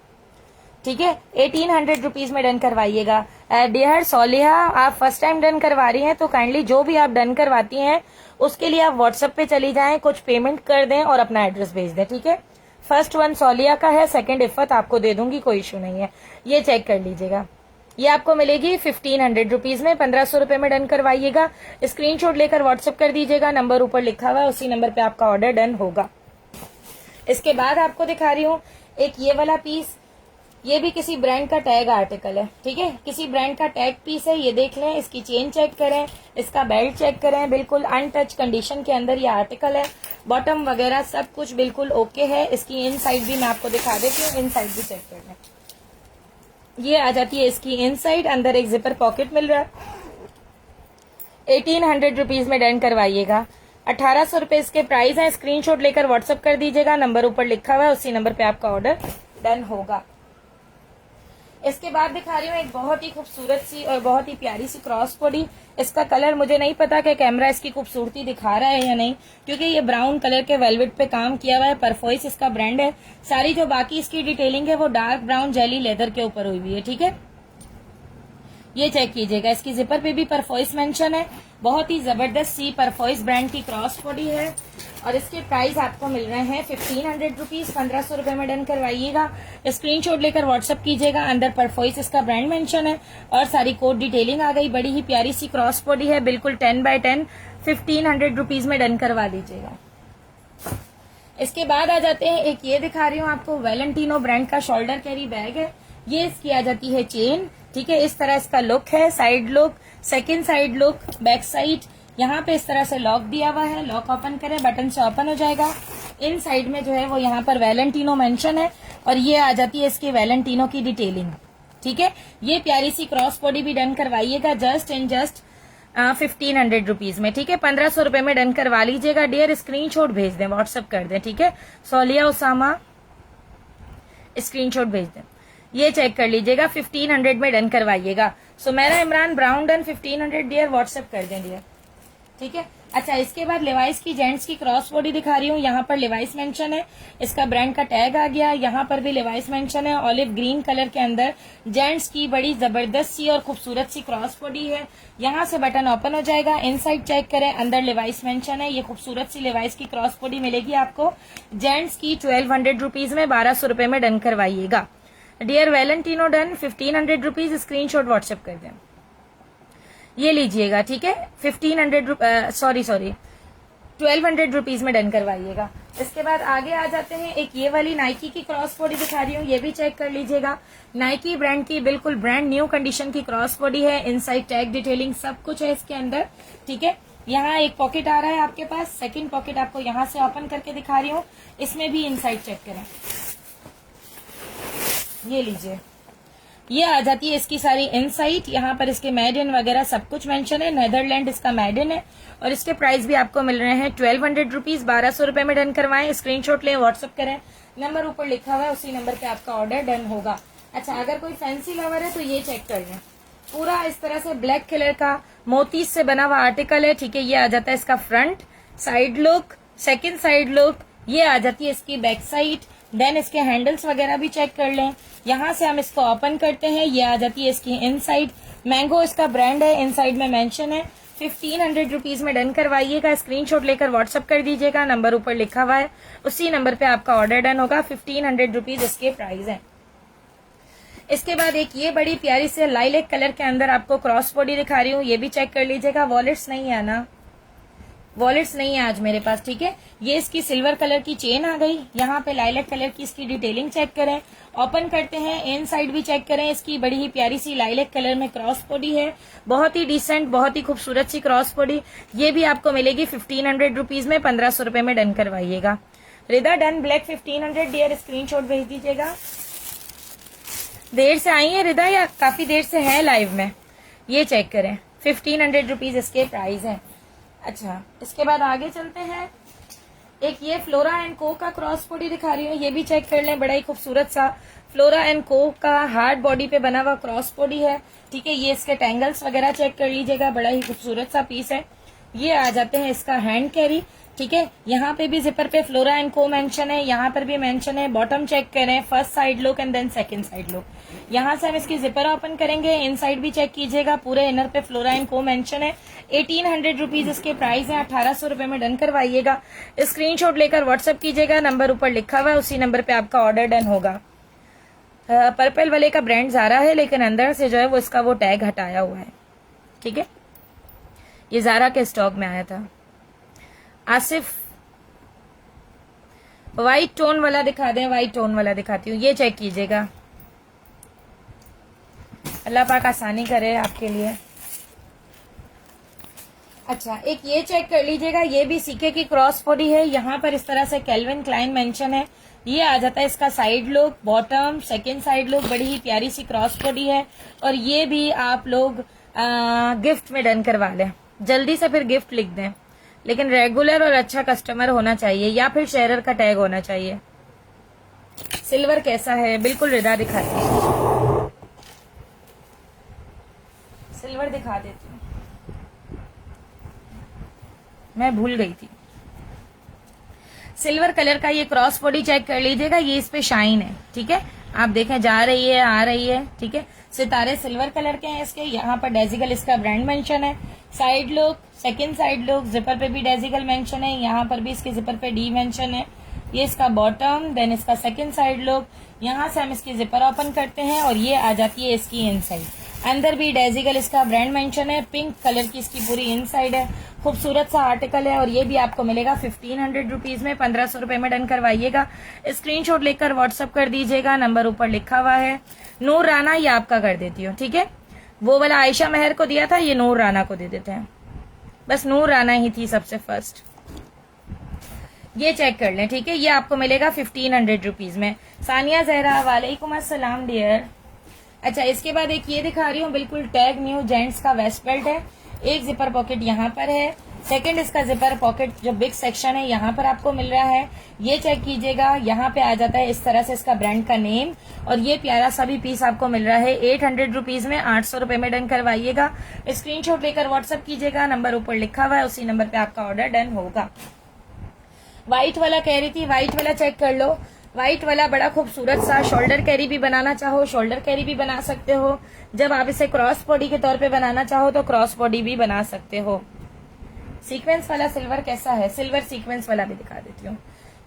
ठीक है। 1800 रुपीज में डन करवाइएगा। डियर सोलिहा, आप फर्स्ट टाइम डन करवा रही हैं तो काइंडली जो भी आप डन करवाती हैं उसके लिए आप व्हाट्सएप पे चली जाएं, कुछ पेमेंट कर दें और अपना एड्रेस भेज दें, ठीक है। फर्स्ट वन सोलिया का है, सेकंड इफ़त आपको दे दूंगी, कोई इशू नहीं है। ये चेक कर लीजिएगा, ये आपको मिलेगी 1500 रुपीज में। 1500 रुपए में डन करवाइएगा। स्क्रीनशॉट लेकर व्हाट्सएप कर दीजिएगा, नंबर ऊपर लिखा हुआ है, उसी नंबर पे आपका ऑर्डर डन होगा। इसके बाद आपको दिखा रही हूँ एक ये वाला पीस, ये भी किसी ब्रांड का टैग आर्टिकल है, ठीक है। किसी ब्रांड का टैग पीस है, ये देख लें। इसकी चेन चेक करें, इसका बेल्ट चेक करें, बिल्कुल अनटच कंडीशन के अंदर ये आर्टिकल है। बॉटम वगैरह सब कुछ बिल्कुल ओके है। इसकी इन साइड भी मैं आपको दिखा देती हूँ, इन साइड भी चेक कर लें। ये आ जाती है इसकी इन साइड, अंदर एक जिपर पॉकेट मिल रहा है। 1800 रुपीज में डन करवाइएगा। 1800 रुपए इसके प्राइस है। स्क्रीनशॉट लेकर व्हाट्सएप कर दीजिएगा, नंबर ऊपर लिखा हुआ है, उसी नंबर पे आपका ऑर्डर डन होगा। इसके बाद दिखा रही हूँ एक बहुत ही खूबसूरत सी और बहुत ही प्यारी सी क्रॉस बॉडी। इसका कलर मुझे नहीं पता कि कैमरा इसकी खूबसूरती दिखा रहा है या नहीं, क्योंकि ये ब्राउन कलर के वेलवेट पे काम किया हुआ है। परफॉइस इसका ब्रांड है। सारी जो बाकी इसकी डिटेलिंग है वो डार्क ब्राउन जेली लेदर के ऊपर हुई हुई है, ठीक है। ये चेक कीजिएगा, इसकी जिपर पे भी परफॉइस मेंशन है। बहुत ही जबरदस्त सी परफॉइस ब्रांड की क्रॉस बॉडी है और इसके प्राइस आपको मिल रहे हैं 1500 रुपीज। 1500 रुपए में डन करवाइएगा। स्क्रीनशॉट लेकर व्हाट्सएप कीजिएगा, अंदर परफॉइस इसका ब्रांड मेंशन है और सारी कोड डिटेलिंग आ गई। बड़ी ही प्यारी सी क्रॉस बॉडी है, बिल्कुल 10x10। 1500 रुपीज में डन करवा दीजिएगा। इसके बाद आ जाते हैं, एक ये दिखा रही हूँ आपको, वैलेंटिनो ब्रांड का शोल्डर कैरी बैग है। ये इसकी आ जाती है चेन, ठीक है। इस तरह इसका लुक है, side look, second side look, back side. यहाँ पे इस तरह से लॉक दिया हुआ है, लॉक ओपन करें बटन से ओपन हो जाएगा। इन साइड में जो है वो यहाँ पर वैलेंटिनो मेंशन है और ये आ जाती है इसकी वैलेंटिनो की डिटेलिंग, ठीक है। ये प्यारी सी क्रॉस बॉडी भी डन करवाइएगा जस्ट 1500 रुपीज में, ठीक है। 1500 रुपए में डन करवा लीजिएगा। डियर स्क्रीनशॉट भेज दें, व्हाट्सएप कर दें, ठीक है। सोलिया उसामा स्क्रीनशॉट भेज दें। ये चेक कर लीजिएगा, 1500 में डन करवाइएगा। Sumera Imran brown done 1500 dear, WhatsApp कर दें डियर, ठीक है। अच्छा, इसके बाद लेवाइस की जेंट्स की क्रॉस बॉडी दिखा रही हूँ। यहाँ पर लेवाइस मेंशन है, इसका ब्रांड का टैग आ गया। यहाँ पर भी लेवाइस मेंशन है, ऑलिव ग्रीन कलर के अंदर जेंट्स की बड़ी जबरदस्त सी और खूबसूरत सी क्रॉस बॉडी है। यहाँ से बटन ओपन हो जाएगा, इनसाइड चेक करें, अंदर लेवाइस मेंशन है। ये खूबसूरत सी लेवाइस की क्रॉस बॉडी मिलेगी आपको जेंट्स की 1200 रुपीज में, 1200 रुपए में डन करवाइएगा dear. Valentino done 1500 rupees, screenshot WhatsApp कर दें, ये लीजिएगा, ठीक है। 1200 रुपीज में डन करवाइएगा। इसके बाद आगे आ जाते हैं, एक ये वाली नाइकी की क्रॉस बॉडी दिखा रही हूँ, ये भी चेक कर लीजिएगा। नाइकी ब्रांड की बिल्कुल ब्रांड न्यू कंडीशन की क्रॉस बॉडी है, इनसाइड टैग डिटेलिंग सब कुछ है इसके अंदर, ठीक है। यहाँ एक पॉकेट आ रहा है आपके पास, सेकंड पॉकेट आपको यहाँ से ओपन करके दिखा रही हूँ, इसमें भी इनसाइड चेक करें, ये लीजिए, ये आ जाती है इसकी सारी इनसाइट। यहाँ पर इसके मेड इन वगैरह सब कुछ मेंशन है, नेदरलैंड इसका मेड इन है और इसके प्राइस भी आपको मिल रहे हैं 1200 रुपीज, 1200 रुपए में डन करवाएं। स्क्रीनशॉट लें, व्हाट्सअप करें, नंबर ऊपर लिखा हुआ है उसी नंबर पे आपका ऑर्डर डन होगा। अच्छा, अगर कोई फैंसी लवर है तो ये चेक कर लें, पूरा इस तरह से ब्लैक कलर का मोती से बना हुआ आर्टिकल है, ठीक है। ये आ जाता है इसका front side look, second side look, ये आ जाती है इसकी बैक साइड, देन इसके हैंडल्स वगैरह भी चेक कर लें। यहाँ से हम इसको ओपन करते हैं, ये आ जाती है इसकी इनसाइड, मैंगो इसका ब्रांड है, इनसाइड में मेंशन है। 1500 रुपीज में डन करवाइएगा, स्क्रीनशॉट लेकर व्हाट्सएप कर दीजिएगा, नंबर ऊपर लिखा हुआ है उसी नंबर पे आपका ऑर्डर डन होगा। 1500 रुपीज इसके प्राइस है। इसके बाद एक ये बड़ी प्यारी से लाइलेक कलर के अंदर आपको क्रॉस बॉडी दिखा रही हूँ, ये भी चेक कर लीजिएगा। वॉलेट्स नहीं है ना, वॉलेट्स नहीं है आज मेरे पास, ठीक है। ये इसकी सिल्वर कलर की चेन आ गई, यहाँ पे लाइलेक कलर की इसकी डिटेलिंग चेक करें, ओपन करते हैं, इन साइड भी चेक करें। इसकी बड़ी ही प्यारी सी लाइलेक कलर में क्रॉस बॉडी है, बहुत ही डिसेंट, बहुत ही खूबसूरत सी क्रॉस बॉडी। ये भी आपको मिलेगी 1500 रुपीज में, 1500 रुपए में डन करवाइएगा। रिदा डन ब्लैक 1500 डियर, स्क्रीनशॉट भेज दीजिएगा। देर से आई है रिदा या काफी देर से है लाइव में, ये चेक करें, 1500 रुपीज इसके प्राइस है। अच्छा, इसके बाद आगे चलते हैं, एक ये फ्लोरा एंड को का क्रॉस बॉडी दिखा रही हूँ, ये भी चेक कर लें, बड़ा ही खूबसूरत सा फ्लोरा एंड को का हार्ड बॉडी पे बना हुआ क्रॉस बॉडी है, ठीक है। ये इसके टेंगल्स वगैरह चेक कर लीजिएगा, बड़ा ही खूबसूरत सा पीस है। ये आ जाते हैं इसका हैंड कैरी, ठीक है। यहाँ पे भी जिपर पे फ्लोरा एंड को मेंशन है, यहाँ पर भी मेंशन है। बॉटम चेक करें, first side look and then second side look. यहाँ से हम इसकी जिपर ओपन करेंगे, इनसाइड भी चेक कीजिएगा, पूरे इनर पे फ्लोरा एंड को मेंशन है। 1800 रुपीज इसके प्राइस है, 1800 रुपए में डन करवाइएगा। स्क्रीनशॉट लेकर व्हाट्सएप कीजिएगा, नंबर ऊपर लिखा हुआ है उसी नंबर पे आपका ऑर्डर डन होगा। पर्पल वाले का ब्रांड ज़ारा है, लेकिन अंदर से जो है वो इसका वो टैग हटाया हुआ है, ठीक है। ये ज़ारा के स्टॉक में आया था। आसिफ व्हाइट टोन वाला दिखा दें, व्हाइट टोन वाला दिखाती हूँ, ये चेक कीजिएगा। अल्लाह पाक आसानी करे आपके लिए। अच्छा, एक ये चेक कर लीजिएगा, ये भी सीके की क्रॉस बॉडी है, यहाँ पर इस तरह से कैल्विन क्लाइन मेंशन है। ये आ जाता है इसका side look, bottom, second side look, बड़ी ही प्यारी सी क्रॉस बॉडी है। और ये भी आप लोग गिफ्ट में डन करवा लें, जल्दी से फिर गिफ्ट लिख दें, लेकिन रेगुलर और अच्छा कस्टमर होना चाहिए या फिर शेयरर का टैग होना चाहिए। सिल्वर कैसा है, बिल्कुल रिदा दिखाती है, सिल्वर दिखा देती हूँ, मैं भूल गई थी। सिल्वर कलर का ये क्रॉस बॉडी चेक कर लीजिएगा, ये इस पे शाइन है, ठीक है। आप देखें, जा रही है, आ रही है, ठीक है। सितारे सिल्वर कलर के हैं इसके, यहाँ पर डेजिगल इसका ब्रांड मेंशन है। Side look, second side look, zipper पे भी डेजिगल मेंशन है, यहाँ पर भी इसके जिपर पे डी मेंशन है। ये इसका बॉटम, देन इसका सेकंड साइड लुक। यहाँ से हम इसकी जिपर ओपन करते हैं और ये आ जाती है इसकी इनसाइड, अंदर भी डेजिगल इसका ब्रांड मेंशन है। पिंक कलर की इसकी पूरी इनसाइड है, खूबसूरत सा आर्टिकल है और ये भी आपको मिलेगा 1500 रुपीज में, 1500 रुपए में डन करवाइएगा। स्क्रीनशॉट लेकर व्हाट्सअप कर दीजिएगा, नंबर ऊपर लिखा हुआ है। नूर राना, ये आपका कर देती हूँ, ठीक है। वो वाला आयशा मेहर को दिया था, ये नूर राना को दे देते हैं, बस नूर राना ही थी सबसे फर्स्ट। ये चेक कर लें, ठीक है। ये आपको मिलेगा 1500 रुपीज में। सानिया जहरा, वालेकुम अस्सलाम डियर। अच्छा, इसके बाद एक ये दिखा रही हूँ, बिल्कुल टैग न्यू जेंट्स का वेस्ट बेल्ट है, एक जिपर पॉकेट यहाँ पर है, सेकंड इसका जिपर पॉकेट जो बिग सेक्शन है यहाँ पर आपको मिल रहा है, ये चेक कीजिएगा। यहाँ पे आ जाता है इस तरह से इसका ब्रांड का नेम, और ये प्यारा सा भी पीस आपको मिल रहा है 800 रुपीज में, 800 रुपए में डन करवाइएगा। स्क्रीनशॉट लेकर व्हाट्सअप कीजिएगा, नंबर ऊपर लिखा हुआ है, उसी नंबर पे आपका ऑर्डर डन होगा। व्हाइट वाला कह रही थी, व्हाइट वाला चेक कर लो। व्हाइट वाला बड़ा खूबसूरत सा शोल्डर कैरी भी बनाना चाहो शोल्डर कैरी भी बना सकते हो। जब आप इसे क्रॉस बॉडी के तौर पे बनाना चाहो तो क्रॉस बॉडी भी बना सकते हो। सीक्वेंस वाला सिल्वर कैसा है, सिल्वर सीक्वेंस वाला भी दिखा देती हूँ,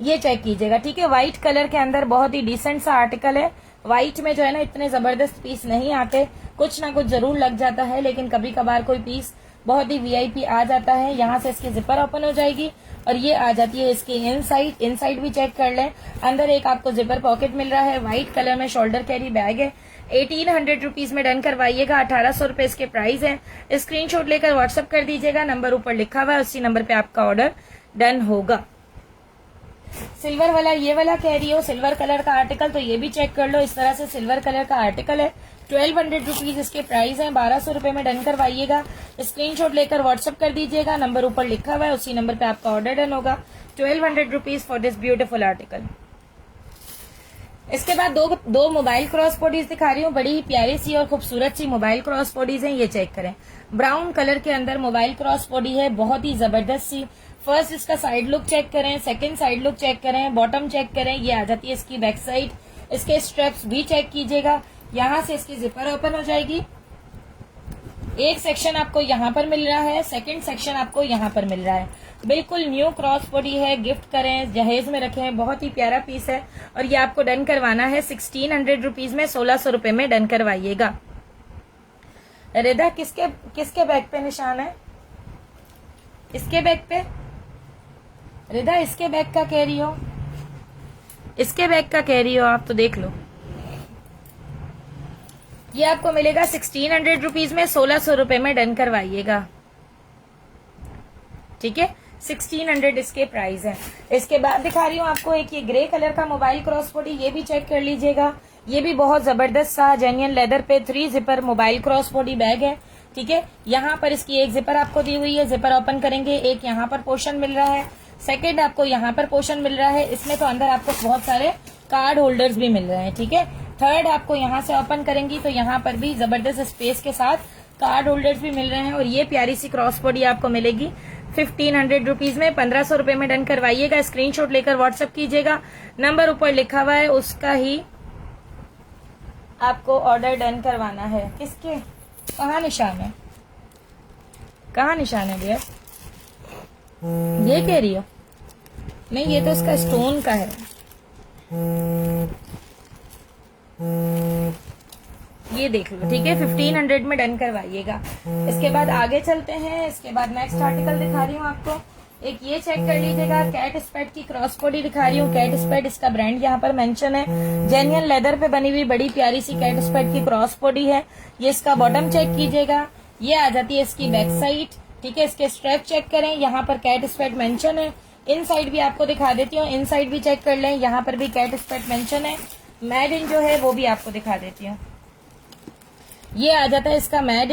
ये चेक कीजिएगा। ठीक है, व्हाइट कलर के अंदर बहुत ही डिसेंट सा आर्टिकल है। व्हाइट में जो है ना इतने जबरदस्त पीस नहीं आते, कुछ ना कुछ जरूर लग जाता है, लेकिन कभी कभार कोई पीस बहुत ही वीआईपी आ जाता है। यहाँ से इसकी जिपर ओपन हो जाएगी और ये आ जाती है इसकी इनसाइड भी चेक कर लें। अंदर एक आपको जिपर पॉकेट मिल रहा है, व्हाइट कलर में शोल्डर कैरी बैग है। 1800 रुपीज में डन करवाइएगा, 1800 रुपए इसके प्राइस है। स्क्रीनशॉट लेकर व्हाट्सअप कर दीजिएगा, नंबर ऊपर लिखा हुआ है, उसी नंबर पे आपका ऑर्डर डन होगा। सिल्वर वाला ये वाला कह रही हो, सिल्वर कलर का आर्टिकल, तो ये भी चेक कर लो। इस तरह से सिल्वर कलर का आर्टिकल है, 1200 रुपीज इसके प्राइस है, 1200 रुपए में डन करवाइएगा। स्क्रीनशॉट लेकर व्हाट्सअप कर दीजिएगा, नंबर ऊपर लिखा हुआ है, उसी नंबर पे आपका ऑर्डर डन होगा। 1200 rupees for this beautiful article. इसके बाद दो मोबाइल क्रॉस बॉडीज दिखा रही हूँ, बड़ी ही प्यारी सी और खूबसूरत सी मोबाइल क्रॉस बॉडीज हैं, ये चेक करें। ब्राउन कलर के अंदर मोबाइल क्रॉस बॉडी है, बहुत ही जबरदस्त सी। फर्स्ट इसका साइड लुक चेक करें, सेकंड साइड लुक चेक करें, बॉटम चेक करें, ये आ जाती है इसकी बैक साइड। इसके स्ट्रेप्स भी चेक कीजिएगा, यहाँ से इसकी जिपर ओपन हो जाएगी। एक सेक्शन आपको यहाँ पर मिल रहा है, सेकंड सेक्शन आपको यहाँ पर मिल रहा है। बिल्कुल न्यू क्रॉस बॉडी है, गिफ्ट करें, जहेज में रखें, बहुत ही प्यारा पीस है। और ये आपको डन करवाना है 1600 रुपीज में, 1600 रुपए में डन करवाइएगा। रिदा किसके बैग पे निशान है, इसके बैग पे? रिदा इसके बैग का कह रही हो, इसके बैग का कह रही हो आप, तो देख लो। ये आपको मिलेगा 1600 रुपीज में, 1600 रुपए में डन करवाइएगा। ठीक है, 1600 इसके प्राइस है। इसके बाद दिखा रही हूँ आपको एक ये ग्रे कलर का मोबाइल क्रॉस बॉडी, ये भी चेक कर लीजिएगा। ये भी बहुत जबरदस्त सा जेन्युइन लेदर पे 3 zipper mobile cross body bag है। ठीक है, यहाँ पर इसकी एक जिपर आपको दी हुई है, जिपर ओपन करेंगे, एक यहाँ पर पोर्शन मिल रहा है, सेकेंड आपको यहाँ पर पोर्शन मिल रहा है। इसमें तो अंदर आपको बहुत सारे कार्ड होल्डर्स भी मिल रहे हैं। ठीक है, थर्ड आपको यहाँ से ओपन करेंगी तो यहाँ पर भी जबरदस्त स्पेस के साथ कार्ड होल्डर्स भी मिल रहे हैं। और ये प्यारी सी क्रॉस बॉडी आपको मिलेगी 1500 रुपीज में, 1500 रुपए में डन करवाइएगा। स्क्रीनशॉट लेकर व्हाट्सएप कीजिएगा, नंबर ऊपर लिखा हुआ है, उसका ही आपको ऑर्डर डन करवाना है। किसके, कहाँ निशान है, कहाँ निशान है भैया? ये कह रही हो? नहीं, ये तो इसका स्टोन का है। ये देख लो। ठीक है, 1500 में डन करवाइएगा। इसके बाद आगे चलते हैं। इसके बाद नेक्स्ट आर्टिकल दिखा रही हूँ आपको, एक ये चेक कर लीजिएगा, कैट स्पेड की क्रॉस बॉडी दिखा रही हूँ। कैट स्पेड इसका ब्रांड यहाँ पर मेंशन है, जेन्युइन लेदर पे बनी हुई बड़ी प्यारी सी कैट स्पेड की क्रॉस बॉडी है। ये इसका बॉटम चेक कीजिएगा, ये आ जाती है इसकी बैक साइड। ठीक है, इसके स्ट्रैप चेक करें, यहाँ पर कैट स्पेड मेंशन है। इन साइड भी आपको दिखा देती हूँ, इन साइड भी चेक कर लें, यहाँ पर भी कैट स्पेड मेंशन है। मेड इन जो है वो भी आपको दिखा देती हूँ, ये आ जाता है इसका मेड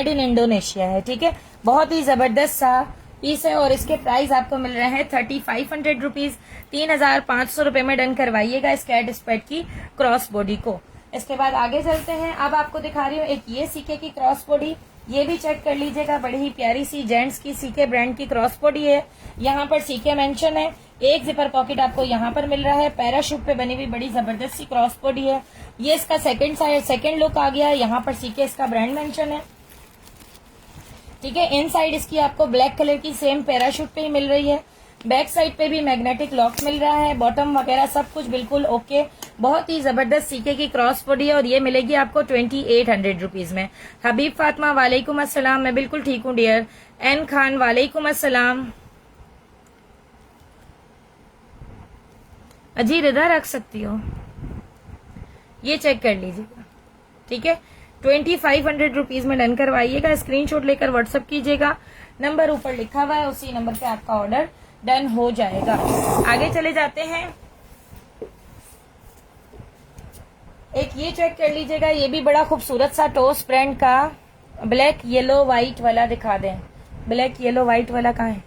इन इंडोनेशिया है। ठीक है, बहुत ही जबरदस्त सा पीस है और इसके प्राइस आपको मिल रहे हैं 3500 रुपीज, 3500 रुपए में डन करवाइएगा इस कैट स्पेड की क्रॉस बॉडी को। इसके बाद आगे चलते हैं। अब आपको दिखा रही हूँ एक ये सीके की क्रॉस बॉडी, ये भी चेक कर लीजिएगा, बड़ी ही प्यारी सी जेंट्स की सीके ब्रांड की क्रॉस बॉडी है। यहाँ पर सीके मेंशन है, एक जिपर पॉकेट आपको यहाँ पर मिल रहा है, पैराशूट पे बनी हुई बड़ी जबरदस्त सी क्रॉस बॉडी है। ये इसका सेकंड लुक आ गया है, यहाँ पर सीके इसका ब्रांड मेंशन है। ठीक है, इन साइड इसकी आपको ब्लैक कलर की सेम पैराशूट पे ही मिल रही है, बैक साइड पे भी मैग्नेटिक लॉक मिल रहा है, बॉटम वगैरह सब कुछ बिल्कुल ओके। बहुत ही जबरदस्त सीके की क्रॉस बॉडी है और ये मिलेगी आपको 2800 रुपीज में। हबीब फातिमा वालेकुम अस्सलाम, मैं बिल्कुल ठीक हूँ डियर। एन खान वालेकुम अस्सलाम। अजी रिदा रख सकती हो, ये चेक कर लीजिएगा। ठीक है, 2500 रुपीज में डन करवाइएगा। स्क्रीनशॉट लेकर व्हाट्सएप कीजिएगा, नंबर ऊपर लिखा हुआ है, उसी नंबर पे आपका ऑर्डर डन हो जाएगा। आगे चले जाते हैं। एक ये चेक कर लीजिएगा, ये भी बड़ा खूबसूरत सा टोस्ट ब्रांड का ब्लैक येलो व्हाइट वाला दिखा दें, ब्लैक येलो व्हाइट वाला कहाँ है?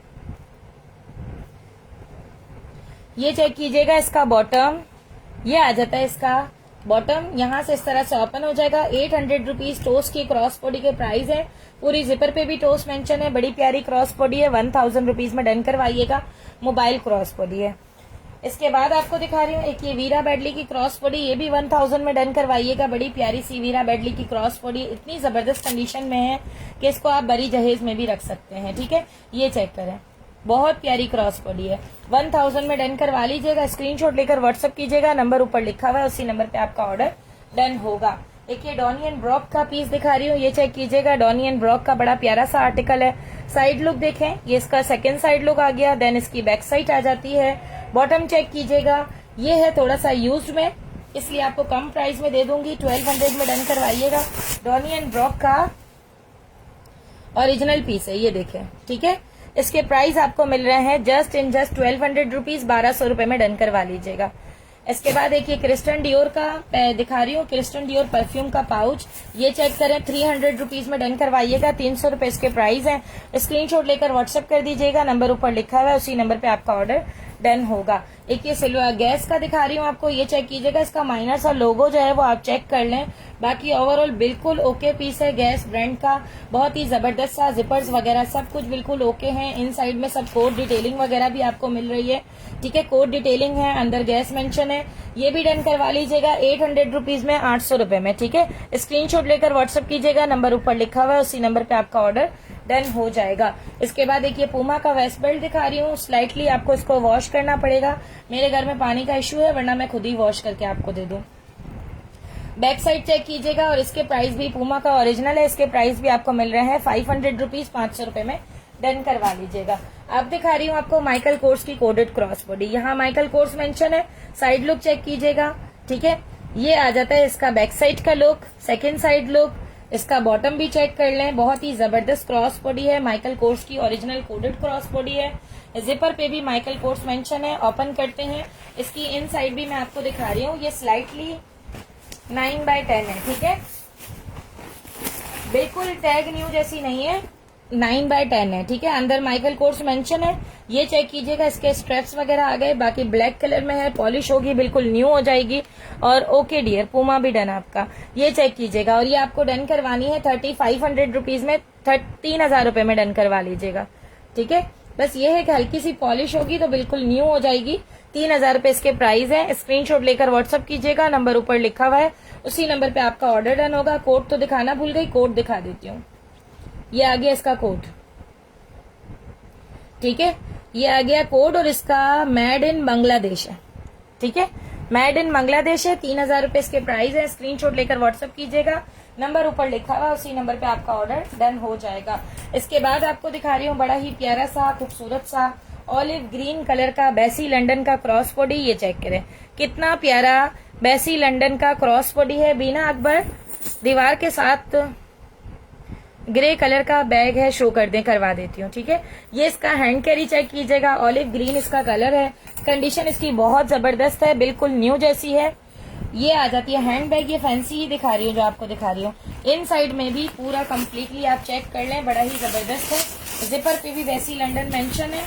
ये चेक कीजिएगा, इसका बॉटम ये आ जाता है, इसका बॉटम यहाँ से इस तरह से ओपन हो जाएगा। 800 रुपीज टोस की क्रॉस बॉडी के प्राइस है। पूरी जिपर पे भी टोस मेंशन है, बड़ी प्यारी क्रॉस बॉडी है। 1000 रुपीज में डन करवाइएगा। मोबाइल क्रॉस बॉडी है। इसके बाद आपको दिखा रही हूँ एक ये वीरा बेडली की क्रॉस बॉडी, ये भी 1000 में डन करवाइएगा। बड़ी प्यारी सी वीरा बेडली की क्रॉस बॉडी, इतनी जबरदस्त कंडीशन में है कि इसको आप बड़ी जहेज में भी रख सकते हैं। ठीक है, ये चेक करें, बहुत प्यारी क्रॉस बॉडी है। 1000 में डन करवा लीजिएगा। स्क्रीनशॉट लेकर व्हाट्सअप कीजिएगा, नंबर ऊपर लिखा हुआ है, उसी नंबर पे आपका ऑर्डर डन होगा। एक ये डॉनी एंड ब्रॉक का पीस दिखा रही हूँ, ये चेक कीजिएगा। डॉनी एंड ब्रॉक का बड़ा प्यारा सा आर्टिकल है। साइड लुक देखें, ये इसका सेकंड साइड लुक आ गया। देन इसकी बैक साइड आ जाती है। बॉटम चेक कीजिएगा, ये है थोड़ा सा यूज्ड में, इसलिए आपको कम प्राइस में दे दूंगी। 1200 में डन करवाइएगा। डॉनी एंड ब्रॉक का ओरिजिनल पीस है, ये देखें। ठीक है, इसके प्राइस आपको मिल रहे हैं जस्ट 1200 रुपीज, 1200 रुपए में डन करवा लीजिएगा। इसके बाद एक ये क्रिस्टन डियोर का दिखा रही हूँ, क्रिस्टन डियोर परफ्यूम का पाउच, ये चेक करें। 300 रुपीज में डन करवाइएगा। 300 रुपए इसके प्राइस हैं। स्क्रीनशॉट लेकर व्हाट्सएप कर दीजिएगा, नंबर ऊपर लिखा हुआ है, उसी नंबर पे आपका ऑर्डर डन होगा। एक ये सिल्वर गैस का दिखा रही हूँ आपको, ये चेक कीजिएगा। इसका माइनर सा लोगो जो है वो आप चेक कर लें, बाकी ओवरऑल बिल्कुल ओके पीस है। गैस ब्रांड का बहुत ही जबरदस्त सा, जिपर्स वगैरह सब कुछ बिल्कुल ओके हैं। इन साइड में सब कोड डिटेलिंग वगैरह भी आपको मिल रही है। ठीक है, कोड डिटेलिंग है, अंदर गैस मेंशन है। ये भी डन करवा लीजिएगा 800 रुपीज में, 800 रुपए में। ठीक है, स्क्रीनशॉट लेकर व्हाट्सएप कीजिएगा, नंबर ऊपर लिखा हुआ है, उसी नंबर पे आपका ऑर्डर डन हो जाएगा। इसके बाद एक ये पूमा का वेस्ट बेल्ट दिखा रही हूँ। स्लाइटली आपको इसको वॉश करना पड़ेगा, मेरे घर में पानी का इश्यू है, वरना मैं खुद ही वॉश करके आपको दे दूं। बैक साइड चेक कीजिएगा, और इसके प्राइस भी पूमा का ओरिजिनल है, इसके प्राइस भी आपको मिल रहे हैं 500 रुपीज, 500 रुपए में डन करवा लीजिएगा। अब दिखा रही हूँ आपको माइकल कोर्स की कोडेड क्रॉस बॉडी, यहाँ माइकल कोर्स मेंशन है। साइड लुक चेक कीजिएगा। ठीक है, ये आ जाता है इसका बैक साइड का लुक, सेकेंड साइड लुक। इसका बॉटम भी चेक कर लें, बहुत ही जबरदस्त क्रॉस बॉडी है। माइकल कोर्स की ओरिजिनल कोडेड क्रॉस बॉडी है। जिपर पे भी माइकल कोर्स मेंशन है। ओपन करते हैं, इसकी इन साइड भी मैं आपको दिखा रही हूँ। ये स्लाइटली 9x10 है। ठीक है, बिल्कुल टैग न्यू जैसी नहीं है, 9x10 है। ठीक है, अंदर माइकल कोर्स मेंशन है। ये चेक कीजिएगा, इसके स्ट्रेप्स वगैरह आ गए, बाकी ब्लैक कलर में है, पॉलिश होगी, बिल्कुल न्यू हो जाएगी। और ओके डियर, पूमा भी डन आपका, ये चेक कीजिएगा। और ये आपको डन करवानी है 3500 रुपीज में, 3000 रुपए में डन करवा लीजिएगा। ठीक है, बस ये है कि हल्की सी पॉलिश होगी तो बिल्कुल न्यू हो जाएगी। 3000 रुपए इसके प्राइस है। स्क्रीनशॉट लेकर व्हाट्सअप कीजिएगा, नंबर ऊपर लिखा हुआ है, उसी नंबर पे आपका ऑर्डर डन होगा। कोड तो दिखाना भूल गई, कोड दिखा देती हूँ। ये आ गया इसका कोड। ठीक है, ये आ गया कोड, और इसका मेड इन बांग्लादेश है। ठीक है, मेड इन बांग्लादेश है। 3000 रुपए इसके प्राइस है। स्क्रीनशॉट लेकर व्हाट्सएप कीजिएगा, नंबर ऊपर लिखा हुआ, उसी नंबर पे आपका ऑर्डर डन हो जाएगा। इसके बाद आपको दिखा रही हूँ बड़ा ही प्यारा सा, खूबसूरत सा ऑलिव ग्रीन कलर का बैसी लंदन का क्रॉस बॉडी। ये चेक करें, कितना प्यारा बैसी लंदन का क्रॉस बॉडी है। बीना अकबर दीवार के साथ ग्रे कलर का बैग है, शो करवा देती हूँ। ठीक है, ये इसका हैंड कैरी चेक कीजिएगा, ऑलिव ग्रीन इसका कलर है। कंडीशन इसकी बहुत जबरदस्त है, बिल्कुल न्यू जैसी है। ये आ जाती है हैंड बैग, ये फैंसी ही दिखा रही हूँ जो आपको दिखा रही हूँ। इन साइड में भी पूरा कंप्लीटली आप चेक कर लें, बड़ा ही जबरदस्त है। जिपर पे भी वैसी लंदन मेंशन है,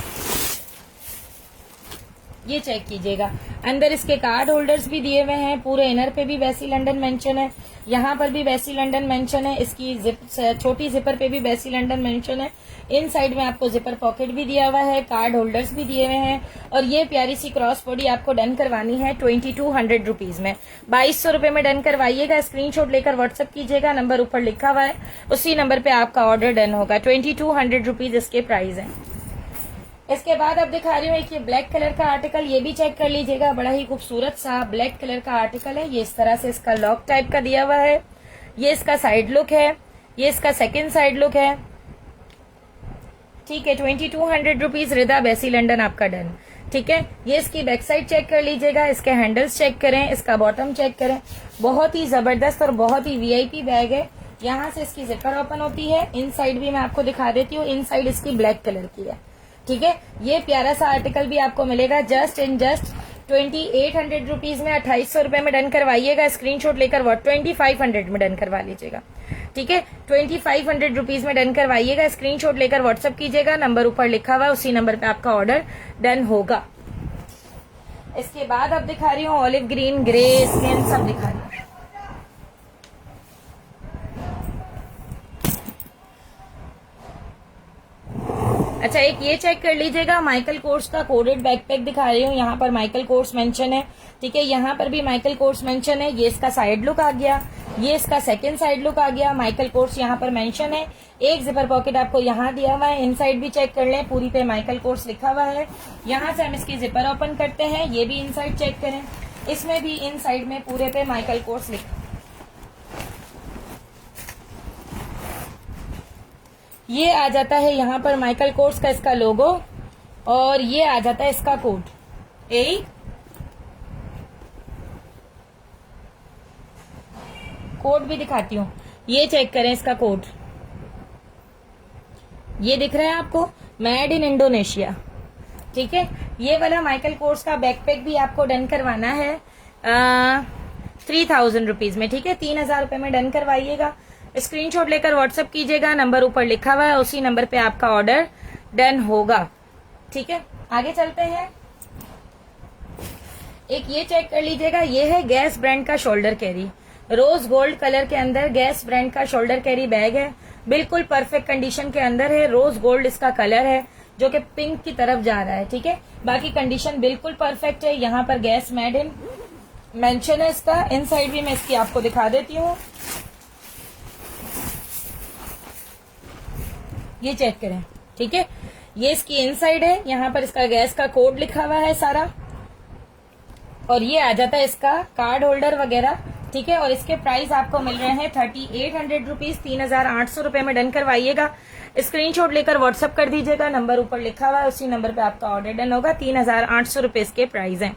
ये चेक कीजिएगा। अंदर इसके कार्ड होल्डर्स भी दिए हुए हैं, पूरे इनर पे भी वैसी लंदन मेंशन है, यहाँ पर भी वैसी लंदन मेंशन है। इसकी छोटी जिपर पे भी वैसी लंदन मेंशन है। इन साइड में आपको जिपर पॉकेट भी दिया हुआ है, कार्ड होल्डर्स भी दिए हुए हैं। और ये प्यारी सी क्रॉस बॉडी आपको डन करवानी है 2200 रुपीज में, 2200 रुपए में डन करवाइएगा। स्क्रीनशॉट लेकर व्हाट्सएप कीजिएगा, नंबर ऊपर लिखा हुआ है, उसी नंबर पे आपका ऑर्डर डन होगा। 2200 रुपीज इसके प्राइस है। इसके बाद अब दिखा रही हूँ एक ये ब्लैक कलर का आर्टिकल, ये भी चेक कर लीजिएगा, बड़ा ही खूबसूरत सा ब्लैक कलर का आर्टिकल है। ये इस तरह से इसका लॉक टाइप का दिया हुआ है। ये इसका साइड लुक है, ये इसका सेकंड साइड लुक है। ठीक है, 2200 रुपीज रिदा बैसी लंदन आपका डन। ठीक है, ये इसकी बैक साइड चेक कर लीजिएगा, इसके हैंडल्स चेक करें, इसका बॉटम चेक करें। बहुत ही जबरदस्त और बहुत ही वीआईपी बैग है। यहाँ से इसकी जिपर ओपन होती है, इन साइड भी मैं आपको दिखा देती हूँ, इन साइड इसकी ब्लैक कलर की है। ठीक है, ये प्यारा सा आर्टिकल भी आपको मिलेगा जस्ट 2800 रुपीज में, 2800 रुपए में डन करवाइएगा। स्क्रीनशॉट लेकर 2500 में डन करवा लीजिएगा। ठीक है, 2500 रुपीज में डन करवाइएगा। स्क्रीनशॉट लेकर व्हाट्सअप कीजिएगा, नंबर ऊपर लिखा हुआ है, उसी नंबर पे आपका ऑर्डर डन होगा। इसके बाद अब दिखा रही हूँ ऑलिव ग्रीन, ग्रे स्किन सब दिखा रही हूँ। अच्छा, एक ये चेक कर लीजिएगा, माइकल कोर्स का कोडेड बैकपैक दिखा रही हूँ। यहाँ पर माइकल कोर्स मेंशन है, ठीक है, यहाँ पर भी माइकल कोर्स मेंशन है। ये इसका साइड लुक आ गया, ये इसका सेकंड साइड लुक आ गया। माइकल कोर्स यहाँ पर मेंशन है। एक जिपर पॉकेट आपको यहाँ दिया हुआ है। इनसाइड भी चेक कर लें, पूरी पे माइकल कोर्स लिखा हुआ है। यहाँ से हम इसकी जिपर ओपन करते हैं, ये भी इनसाइड चेक करें, इसमें भी इनसाइड में पूरे पे माइकल कोर्स लिखा। ये आ जाता है यहाँ पर माइकल कोर्स का इसका लोगो, और ये आ जाता है इसका कोड। एक कोड भी दिखाती हूँ, ये चेक करें इसका कोड, ये दिख रहा है आपको, मेड इन इंडोनेशिया। ठीक है, ये वाला माइकल कोर्स का बैकपैक भी आपको डन करवाना है 3000 रुपीज में। ठीक है, 3000 रुपए में डन करवाइएगा। स्क्रीनशॉट लेकर व्हाट्सअप कीजिएगा, नंबर ऊपर लिखा हुआ है, उसी नंबर पे आपका ऑर्डर डन होगा। ठीक है, आगे चलते हैं। एक ये चेक कर लीजिएगा, ये है गैस ब्रांड का shoulder carry, rose gold colour के अंदर गैस ब्रांड का शोल्डर कैरी बैग है। बिल्कुल परफेक्ट कंडीशन के अंदर है, रोज गोल्ड इसका कलर है जो कि पिंक की तरफ जा रहा है। ठीक है, बाकी कंडीशन बिल्कुल परफेक्ट है। यहाँ पर गैस मेड इन मेंशन है इसका। इनसाइड भी मैं इसकी आपको दिखा देती हूँ, ये चेक करें। ठीक है, ये इसकी इनसाइड है, यहाँ पर इसका गैस का कोड लिखा हुआ है सारा, और ये आ जाता है इसका कार्ड होल्डर वगैरह। ठीक है, और इसके प्राइस आपको मिल रहे हैं 3800 रुपीज, 3800 रुपए में डन करवाइएगा। स्क्रीनशॉट लेकर व्हाट्सअप कर दीजिएगा, नंबर ऊपर लिखा हुआ है, उसी नंबर पे आपका ऑर्डर डन होगा। 3800 रुपए इसके प्राइस हैं।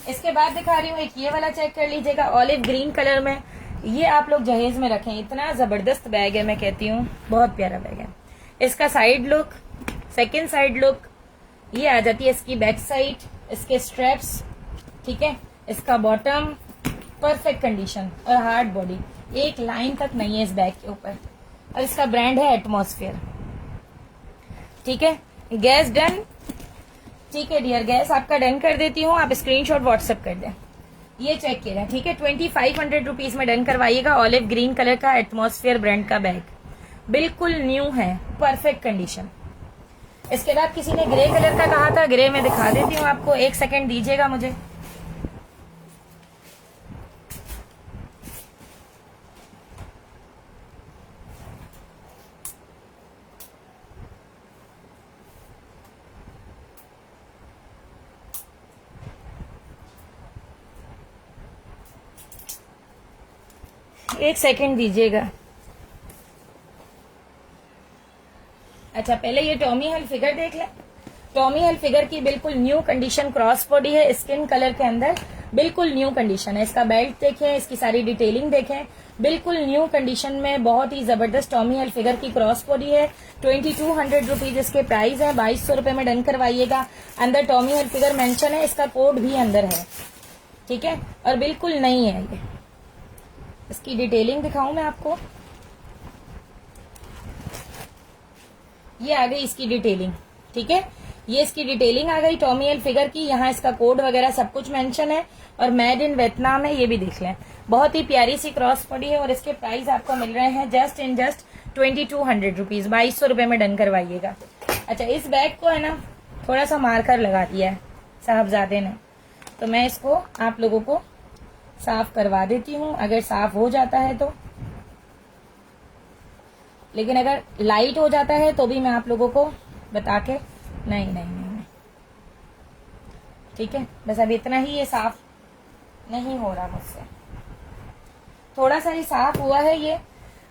इसके बाद दिखा रही हूँ, एक ये वाला चेक कर लीजिएगा, ऑलिव ग्रीन कलर में। ये आप लोग जहेज में रखें, इतना जबरदस्त बैग है, मैं कहती हूँ बहुत प्यारा बैग है। इसका side look, second side look, ये आ जाती है इसकी बैक साइड, इसके स्ट्रैप्स। ठीक है, इसका बॉटम परफेक्ट कंडीशन और हार्ड बॉडी, एक लाइन तक नहीं है इस बैग के ऊपर, और इसका ब्रांड है एटमॉस्फेयर। ठीक है, गैस डन। ठीक है डियर, गैस आपका डन कर देती हूँ, आप स्क्रीनशॉट व्हाट्सएप कर दें। ये चेक किया, ठीक है, 2500 रुपीज में डन करवाइएगा। ऑलिव ग्रीन कलर का एटमॉस्फेयर ब्रांड का बैग, बिल्कुल न्यू है, परफेक्ट कंडीशन। इसके बाद किसी ने ग्रे कलर का कहा था, ग्रे में दिखा देती हूँ आपको, एक सेकंड दीजिएगा मुझे। एक सेकंड दीजिएगा। अच्छा, पहले ये टॉमी हिल फिगर देख लें। टॉमी हिल फिगर की बिल्कुल न्यू कंडीशन क्रॉस बॉडी है, स्किन कलर के अंदर, बिल्कुल न्यू कंडीशन है। इसका बेल्ट देखें, इसकी सारी डिटेलिंग देखें, बिल्कुल न्यू कंडीशन में बहुत ही जबरदस्त टॉमी हिल फिगर की क्रॉस बॉडी है। 2200 रुपीज इसके प्राइस है, 2200 रुपए में डन करवाइएगा। अंदर टॉमी हिल फिगर मेंशन है, इसका कोड भी अंदर है। ठीक है, और बिल्कुल नई है ये। इसकी डिटेलिंग दिखाऊं मैं आपको, ये आ गई इसकी डिटेलिंग। ठीक है, ये इसकी डिटेलिंग आ गई टॉमी हिल फिगर की। यहाँ इसका कोड वगैरह सब कुछ मेंशन है, और मेड इन वियतनाम है, ये भी देख लें। बहुत ही प्यारी सी क्रॉस बॉडी है, और इसके प्राइस आपको मिल रहे हैं जस्ट 2200 रुपीज, 2200 रुपए में डन करवाइएगा। अच्छा, इस बैग को है ना थोड़ा सा मार्कर लगा दिया है साहबजादे ने, तो मैं इसको आप लोगों को साफ करवा देती हूँ, अगर साफ हो जाता है तो। लेकिन अगर लाइट हो जाता है तो भी मैं आप लोगों को बता के नहीं नहीं नहीं, नहीं। ठीक है, बस अब इतना ही, ये साफ नहीं हो रहा मुझसे, थोड़ा सा ही साफ हुआ है ये।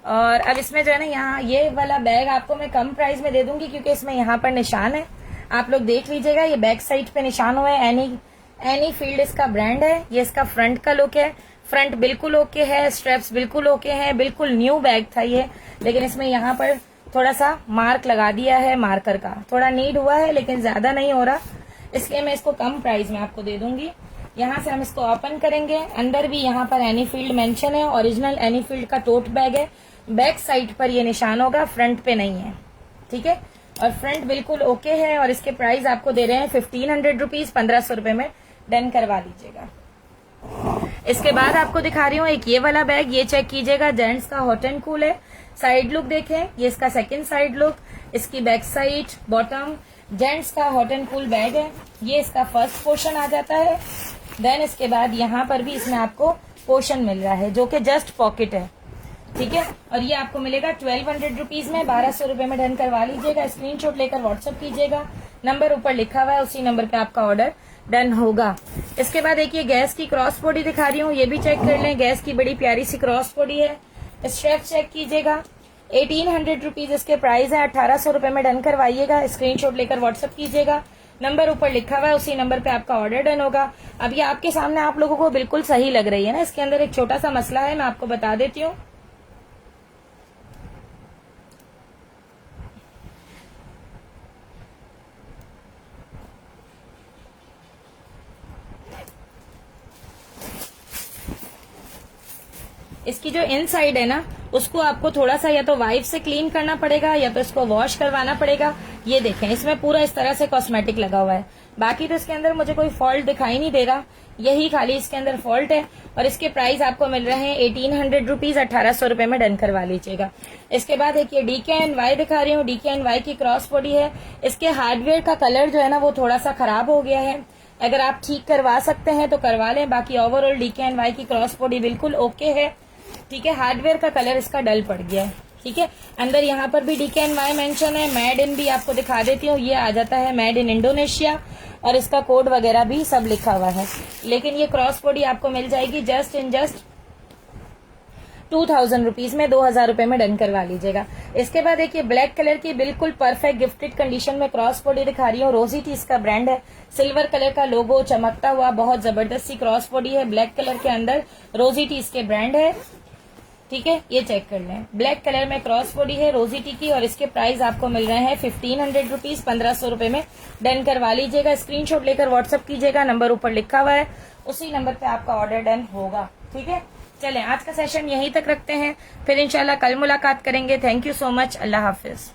और अब इसमें जो है ना, यहाँ ये वाला बैग आपको मैं कम प्राइस में दे दूंगी, क्योंकि इसमें यहाँ पर निशान है, आप लोग देख लीजिएगा, ये बैक साइड पे निशान हुआ है। एनी फील्ड इसका ब्रांड है। ये इसका फ्रंट का लुक है, फ्रंट बिल्कुल ओके है, स्ट्रेप्स बिल्कुल ओके हैं, बिल्कुल न्यू बैग था ये, लेकिन इसमें यहाँ पर थोड़ा सा मार्क लगा दिया है, मार्कर का थोड़ा नीड हुआ है, लेकिन ज्यादा नहीं हो रहा, इसलिए मैं इसको कम प्राइस में आपको दे दूंगी। यहाँ से हम इसको ओपन करेंगे। अंदर भी यहाँ पर एनीफील्ड मेंशन है, ओरिजिनल एनीफील्ड का टोट बैग है। बैक साइड पर ये निशान होगा, फ्रंट पे नहीं है, ठीक है। और फ्रंट बिल्कुल ओके है। और इसके प्राइस आपको दे रहे हैं 1500 रुपीज, 1500 रुपए में डन करवा लीजिएगा। इसके बाद आपको दिखा रही हूँ एक ये वाला बैग, ये चेक कीजिएगा, जेंट्स का हॉट एंड कूल है। साइड लुक देखें, ये इसका सेकंड साइड लुक, इसकी बैक साइड, बॉटम, जेंट्स का हॉट एंड कूल बैग है। ये इसका फर्स्ट पोर्शन आ जाता है। देन इसके बाद यहाँ पर भी इसमें आपको पोर्शन मिल रहा है जो कि जस्ट पॉकेट है, ठीक है। और ये आपको मिलेगा 1200 रुपीज में, 1200 रुपए में डन करवा लीजिएगा। स्क्रीनशॉट लेकर व्हाट्सअप कीजिएगा, नंबर ऊपर लिखा हुआ है, उसी नंबर पे आपका ऑर्डर डन होगा। इसके बाद एक ये गैस की क्रॉस बॉडी दिखा रही हूँ, ये भी चेक कर लें। गैस की बड़ी प्यारी सी क्रॉस बॉडी है, स्ट्रेप चेक कीजिएगा। 1800 रुपीज इसके प्राइस है, 1800 रुपए में डन करवाइएगा। स्क्रीनशॉट लेकर व्हाट्सअप कीजिएगा, नंबर ऊपर लिखा हुआ है, उसी नंबर पे आपका ऑर्डर डन होगा। अब ये आपके सामने आप लोगों को बिल्कुल सही लग रही है ना। इसके अंदर एक छोटा सा मसला है, मैं आपको बता देती हूँ। इसकी जो इनसाइड है ना, उसको आपको थोड़ा सा या तो वाइप से क्लीन करना पड़ेगा या तो इसको वॉश करवाना पड़ेगा। ये देखें, इसमें पूरा इस तरह से कॉस्मेटिक लगा हुआ है। बाकी तो इसके अंदर मुझे कोई फॉल्ट दिखाई नहीं दे रहा, यही खाली इसके अंदर फॉल्ट है। और इसके प्राइस आपको मिल रहे हैं 1800 रुपीज, 1800 रुपए में डन करवा लीजिएगा। इसके बाद एक ये DKNY दिखा रही हूँ, DKNY की क्रॉस बॉडी है। इसके हार्डवेयर का कलर जो है ना वो थोड़ा सा खराब हो गया है, अगर आप ठीक करवा सकते हैं तो करवा लें। बाकी ओवरऑल DKNY की क्रॉस बॉडी बिल्कुल ओके है, ठीक है। हार्डवेयर का कलर इसका डल पड़ गया है, ठीक है। अंदर यहाँ पर भी DKNY मेंशन है। मेड इन भी आपको दिखा देती हूँ, ये आ जाता है मेड इन इंडोनेशिया, और इसका कोड वगैरह भी सब लिखा हुआ है। लेकिन ये क्रॉस बॉडी आपको मिल जाएगी जस्ट 2000 रुपीज में, 2000 रुपए में डन करवा लीजिएगा। इसके बाद एक ये ब्लैक कलर की बिल्कुल परफेक्ट गिफ्टेड कंडीशन में क्रॉस बॉडी दिखा रही हूँ। रोजी टीज का ब्रांड है, सिल्वर कलर का लोगो चमकता हुआ, बहुत जबरदस्त सी क्रॉस बॉडी है। ब्लैक कलर के अंदर रोजी टीज के ब्रांड है, ठीक है। ये चेक कर लें, ब्लैक कलर में क्रॉस बॉडी है रोजी टी की, और इसके प्राइस आपको मिल रहे हैं 1500 रुपीज, 1500 रुपए में डन करवा लीजिएगा। स्क्रीनशॉट लेकर व्हाट्सअप कीजिएगा, नंबर ऊपर लिखा हुआ है, उसी नंबर पे आपका ऑर्डर डन होगा, ठीक है। चलें, आज का सेशन यहीं तक रखते हैं, फिर इंशाल्लाह कल मुलाकात करेंगे। Thank you so much, Allah Hafiz.